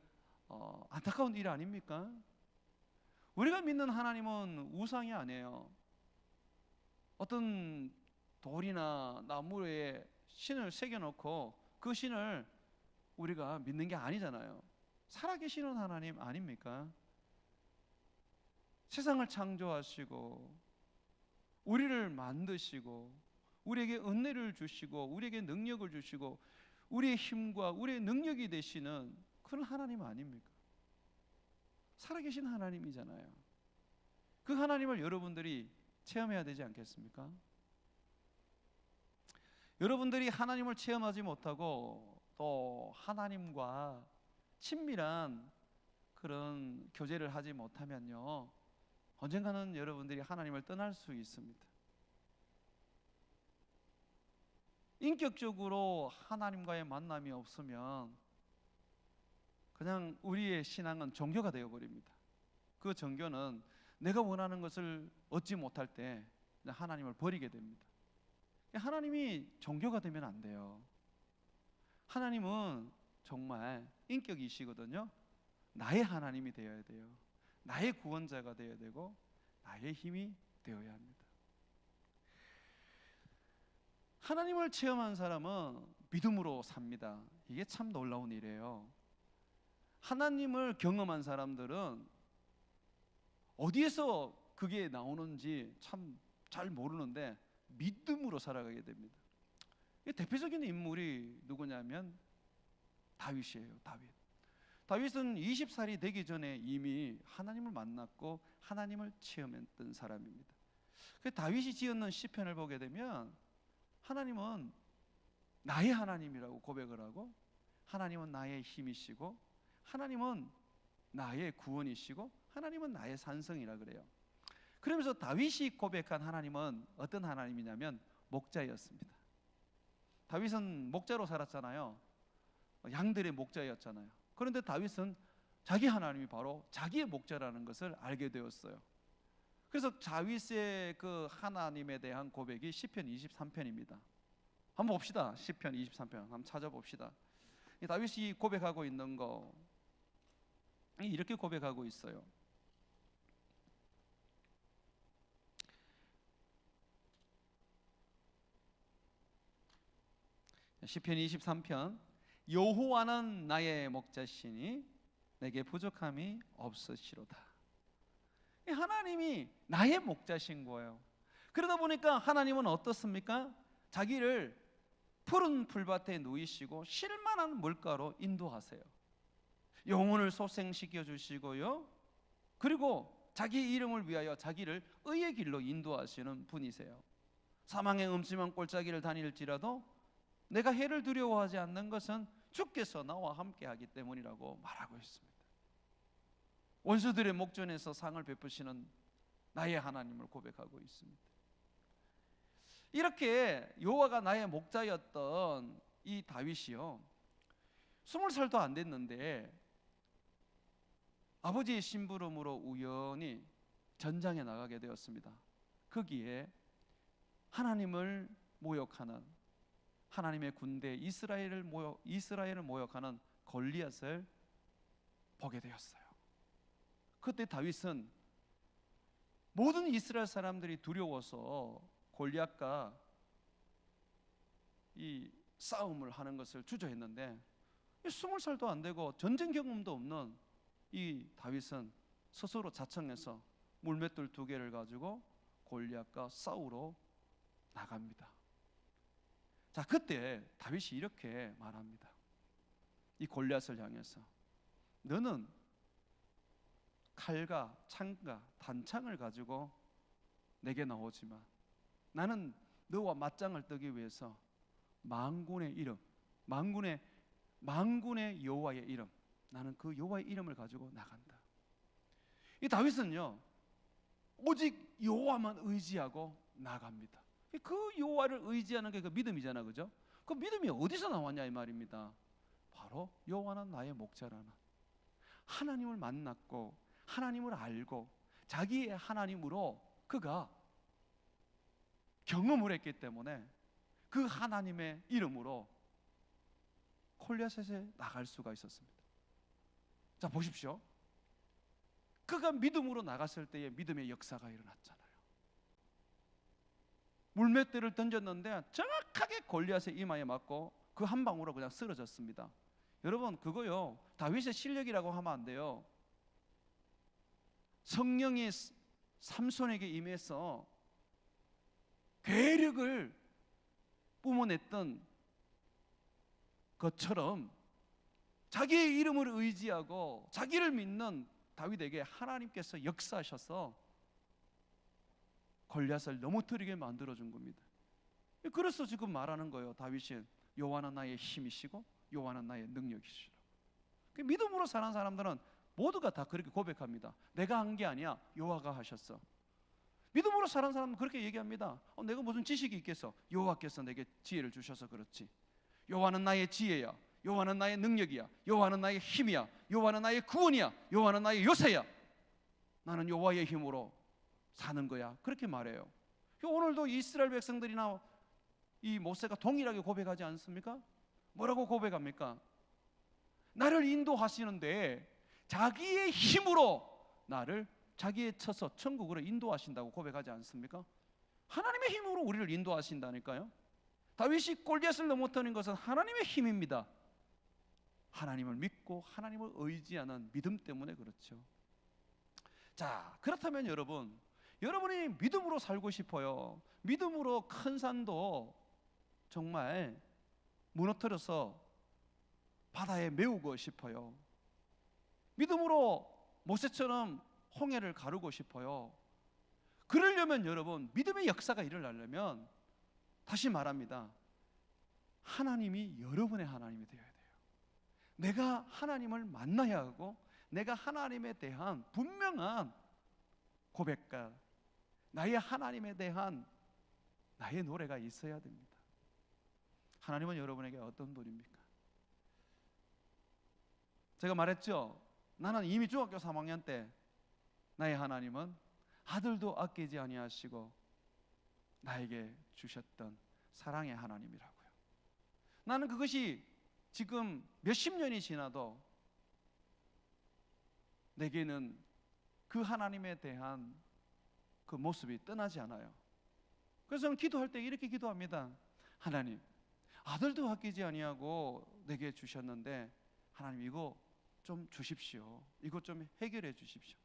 안타까운 일 아닙니까? 우리가 믿는 하나님은 우상이 아니에요. 어떤 돌이나 나무에 신을 새겨놓고 그 신을 우리가 믿는 게 아니잖아요. 살아계시는 하나님 아닙니까? 세상을 창조하시고 우리를 만드시고 우리에게 은혜를 주시고 우리에게 능력을 주시고 우리의 힘과 우리의 능력이 되시는 그런 하나님 아닙니까? 살아계신 하나님이잖아요. 그 하나님을 여러분들이 체험해야 되지 않겠습니까? 여러분들이 하나님을 체험하지 못하고 또 하나님과 친밀한 그런 교제를 하지 못하면요, 언젠가는 여러분들이 하나님을 떠날 수 있습니다. 인격적으로 하나님과의 만남이 없으면 그냥 우리의 신앙은 종교가 되어버립니다. 그 종교는 내가 원하는 것을 얻지 못할 때 하나님을 버리게 됩니다. 하나님이 종교가 되면 안 돼요. 하나님은 정말 인격이시거든요. 나의 하나님이 되어야 돼요. 나의 구원자가 되어야 되고 나의 힘이 되어야 합니다. 하나님을 체험한 사람은 믿음으로 삽니다. 이게 참 놀라운 일이에요. 하나님을 경험한 사람들은 어디에서 그게 나오는지 참 잘 모르는데 믿음으로 살아가게 됩니다. 대표적인 인물이 누구냐면 다윗이에요. 다윗은 20살이 되기 전에 이미 하나님을 만났고 하나님을 체험했던 사람입니다. 다윗이 지었는 시편을 보게 되면 하나님은 나의 하나님이라고 고백을 하고, 하나님은 나의 힘이시고, 하나님은 나의 구원이시고, 하나님은 나의 산성이라 그래요. 그러면서 다윗이 고백한 하나님은 어떤 하나님이냐면 목자였습니다. 다윗은 목자로 살았잖아요. 양들의 목자였잖아요. 그런데 다윗은 자기 하나님이 바로 자기의 목자라는 것을 알게 되었어요. 그래서 다윗의 그 하나님에 대한 고백이 시편 23편입니다. 한번 봅시다. 시편 23편 한번 찾아봅시다. 다윗이 고백하고 있는 거 이렇게 고백하고 있어요. 시편 23편, 여호와는 나의 목자시니 내게 부족함이 없으시로다. 하나님이 나의 목자신 거예요. 그러다 보니까 하나님은 어떻습니까? 자기를 푸른 풀밭에 누이시고 쉴만한 물가로 인도하세요. 영혼을 소생시켜 주시고요, 그리고 자기 이름을 위하여 자기를 의의 길로 인도하시는 분이세요. 사망의 음침한 골짜기를 다닐지라도 내가 해를 두려워하지 않는 것은 주께서 나와 함께하기 때문이라고 말하고 있습니다. 원수들의 목전에서 상을 베푸시는 나의 하나님을 고백하고 있습니다. 이렇게 여호와가 나의 목자였던 이 다윗이요, 20살도 안 됐는데 아버지의 심부름으로 우연히 전장에 나가게 되었습니다. 거기에 하나님을 모욕하는, 하나님의 군대 이스라엘을 모욕하는 골리앗을 보게 되었어요. 그때 다윗은 모든 이스라엘 사람들이 두려워서 골리앗과 이 싸움을 하는 것을 주저했는데, 20살도 안 되고 전쟁 경험도 없는 이 다윗은 스스로 자청해서 물맷돌 2개를 가지고 골리앗과 싸우러 나갑니다. 자, 그때 다윗이 이렇게 말합니다. 이 골리앗을 향해서, 너는 칼과 창과 단창을 가지고 내게 나오지만 나는 너와 맞짱을 뜨기 위해서 만군의 이름, 만군의 여호와의 이름, 나는 그 여호와의 이름을 가지고 나간다. 이 다윗은요, 오직 여호와만 의지하고 나갑니다. 그 여호와를 의지하는 게 그 믿음이잖아, 그죠? 그 믿음이 어디서 나왔냐 이 말입니다. 바로 여호와는 나의 목자라는, 하나님을 만났고 하나님을 알고 자기의 하나님으로 그가 경험을 했기 때문에 그 하나님의 이름으로 골리앗에 나갈 수가 있었습니다. 자, 보십시오. 그가 믿음으로 나갔을 때에 믿음의 역사가 일어났잖아요. 물맷대를 던졌는데 정확하게 골리앗의 이마에 맞고 그 한 방으로 그냥 쓰러졌습니다. 여러분, 그거요, 다윗의 실력이라고 하면 안 돼요. 성령이 삼손에게 임해서 괴력을 뿜어냈던 것처럼 자기의 이름을 의지하고 자기를 믿는 다윗에게 하나님께서 역사하셔서 골리앗을 넘어뜨리게 만들어준 겁니다. 그래서 지금 말하는 거예요. 다윗이 여호와는 나의 힘이시고 여호와는 나의 능력이시라고. 믿음으로 사는 사람들은 모두가 다 그렇게 고백합니다. 내가 한 게 아니야, 여호와가 하셨어. 믿음으로 사는 사람은 그렇게 얘기합니다. 내가 무슨 지식이 있겠어? 여호와께서 내게 지혜를 주셔서 그렇지. 여호와는 나의 지혜야, 여호와는 나의 능력이야, 여호와는 나의 힘이야, 여호와는 나의 구원이야, 여호와는 나의 요새야. 나는 여호와의 힘으로 사는 거야. 그렇게 말해요. 오늘도 이스라엘 백성들이나 이 모세가 동일하게 고백하지 않습니까? 뭐라고 고백합니까? 나를 인도하시는데 자기의 힘으로 나를 자기의 쳐서 천국으로 인도하신다고 고백하지 않습니까? 하나님의 힘으로 우리를 인도하신다니까요. 다윗이 골리앗을 넘어뜨린 것은 하나님의 힘입니다. 하나님을 믿고 하나님을 의지하는 믿음 때문에 그렇죠. 자, 그렇다면 여러분이 믿음으로 살고 싶어요. 믿음으로 큰 산도 정말 무너뜨려서 바다에 메우고 싶어요. 믿음으로 모세처럼 홍해를 가르고 싶어요. 그러려면 여러분, 믿음의 역사가 일어나려면 다시 말합니다. 하나님이 여러분의 하나님이 되어야 돼요. 내가 하나님을 만나야 하고 내가 하나님에 대한 분명한 고백과 나의 하나님에 대한 나의 노래가 있어야 됩니다. 하나님은 여러분에게 어떤 분입니까? 제가 말했죠. 나는 이미 중학교 3학년 때 나의 하나님은 아들도 아끼지 아니하시고 나에게 주셨던 사랑의 하나님이라고요. 나는 그것이 지금 몇십 년이 지나도 내게는 그 하나님에 대한 그 모습이 떠나지 않아요. 그래서 저는 기도할 때 이렇게 기도합니다. 하나님, 아들도 아끼지 아니하고 내게 주셨는데 하나님 이거 좀 주십시오. 이거 좀 해결해 주십시오.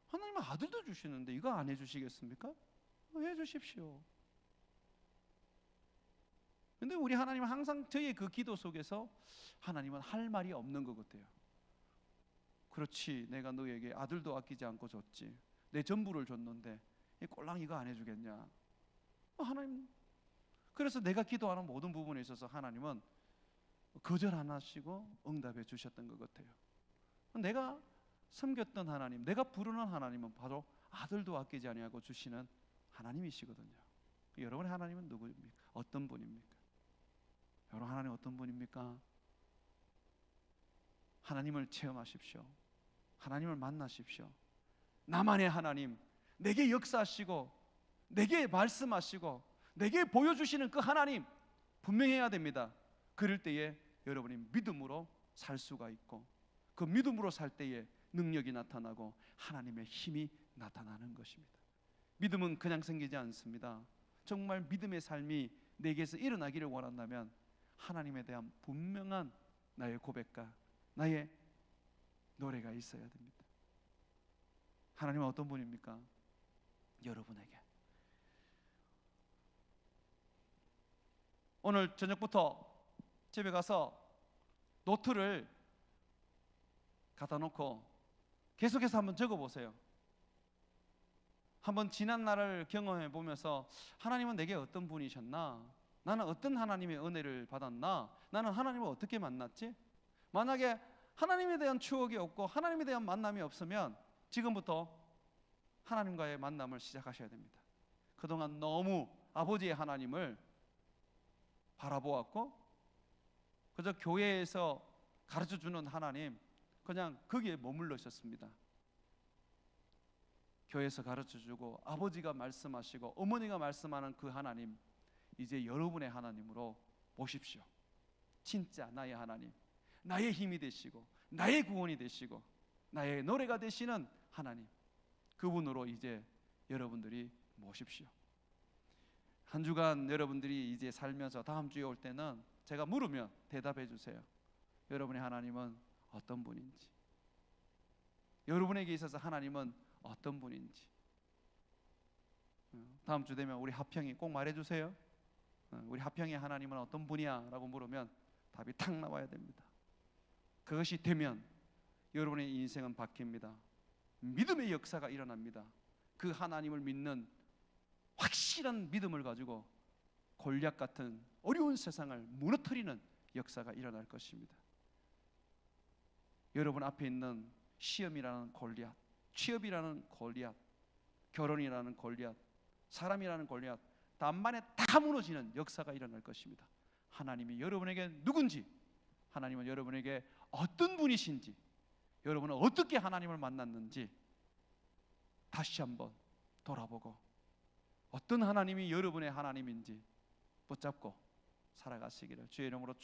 하나님은 아들도 주시는데 이거 안 해주시겠습니까? 해주십시오. 근데 우리 하나님은 항상 저희의 그 기도 속에서 하나님은 할 말이 없는 것 같아요. 그렇지, 내가 너에게 아들도 아끼지 않고 줬지, 내 전부를 줬는데 이 꼴랑 이거 안 해주겠냐? 하나님, 그래서 내가 기도하는 모든 부분에 있어서 하나님은 거절 안 하시고 응답해 주셨던 것 같아요. 내가 섬겼던 하나님, 내가 부르는 하나님은 바로 아들도 아끼지 아니하고 주시는 하나님이시거든요. 여러분의 하나님은 누구입니까? 어떤 분입니까? 여러분 하나님 어떤 분입니까? 하나님을 체험하십시오. 하나님을 만나십시오. 나만의 하나님, 내게 역사하시고 내게 말씀하시고 내게 보여주시는 그 하나님 분명해야 됩니다. 그럴 때에 여러분이 믿음으로 살 수가 있고, 그 믿음으로 살 때에 능력이 나타나고 하나님의 힘이 나타나는 것입니다. 믿음은 그냥 생기지 않습니다. 정말 믿음의 삶이 내게서 일어나기를 원한다면 하나님에 대한 분명한 나의 고백과 나의 노래가 있어야 됩니다. 하나님은 어떤 분입니까? 여러분에게 오늘 저녁부터 집에 가서 노트를 갖다 놓고 계속해서 한번 적어보세요. 한번 지난 날을 경험해 보면서 하나님은 내게 어떤 분이셨나? 나는 어떤 하나님의 은혜를 받았나? 나는 하나님을 어떻게 만났지? 만약에 하나님에 대한 추억이 없고 하나님에 대한 만남이 없으면 지금부터 하나님과의 만남을 시작하셔야 됩니다. 그동안 너무 아버지의 하나님을 바라보았고 그저 교회에서 가르쳐주는 하나님, 그냥 거기에 머물러 있었습니다. 교회에서 가르쳐주고 아버지가 말씀하시고 어머니가 말씀하는 그 하나님, 이제 여러분의 하나님으로 보십시오. 진짜 나의 하나님, 나의 힘이 되시고 나의 구원이 되시고 나의 노래가 되시는 하나님, 그분으로 이제 여러분들이 모십시오. 한 주간 여러분들이 이제 살면서 다음 주에 올 때는 제가 물으면 대답해 주세요. 여러분의 하나님은 어떤 분인지, 여러분에게 있어서 하나님은 어떤 분인지. 다음 주 되면 우리 합평이 꼭 말해 주세요. 우리 합평의 하나님은 어떤 분이야? 라고 물으면 답이 탁 나와야 됩니다. 그것이 되면 여러분의 인생은 바뀝니다. 믿음의 역사가 일어납니다. 그 하나님을 믿는 확실한 믿음을 가지고 골리앗 같은 어려운 세상을 무너뜨리는 역사가 일어날 것입니다. 여러분 앞에 있는 시험이라는 골리앗, 취업이라는 골리앗, 결혼이라는 골리앗, 사람이라는 골리앗 단번에 다 무너지는 역사가 일어날 것입니다. 하나님이 여러분에게 누군지, 하나님은 여러분에게 어떤 분이신지, 여러분은 어떻게 하나님을 만났는지 다시 한번 돌아보고 어떤 하나님이 여러분의 하나님인지 붙잡고 살아가시기를 주의 이름으로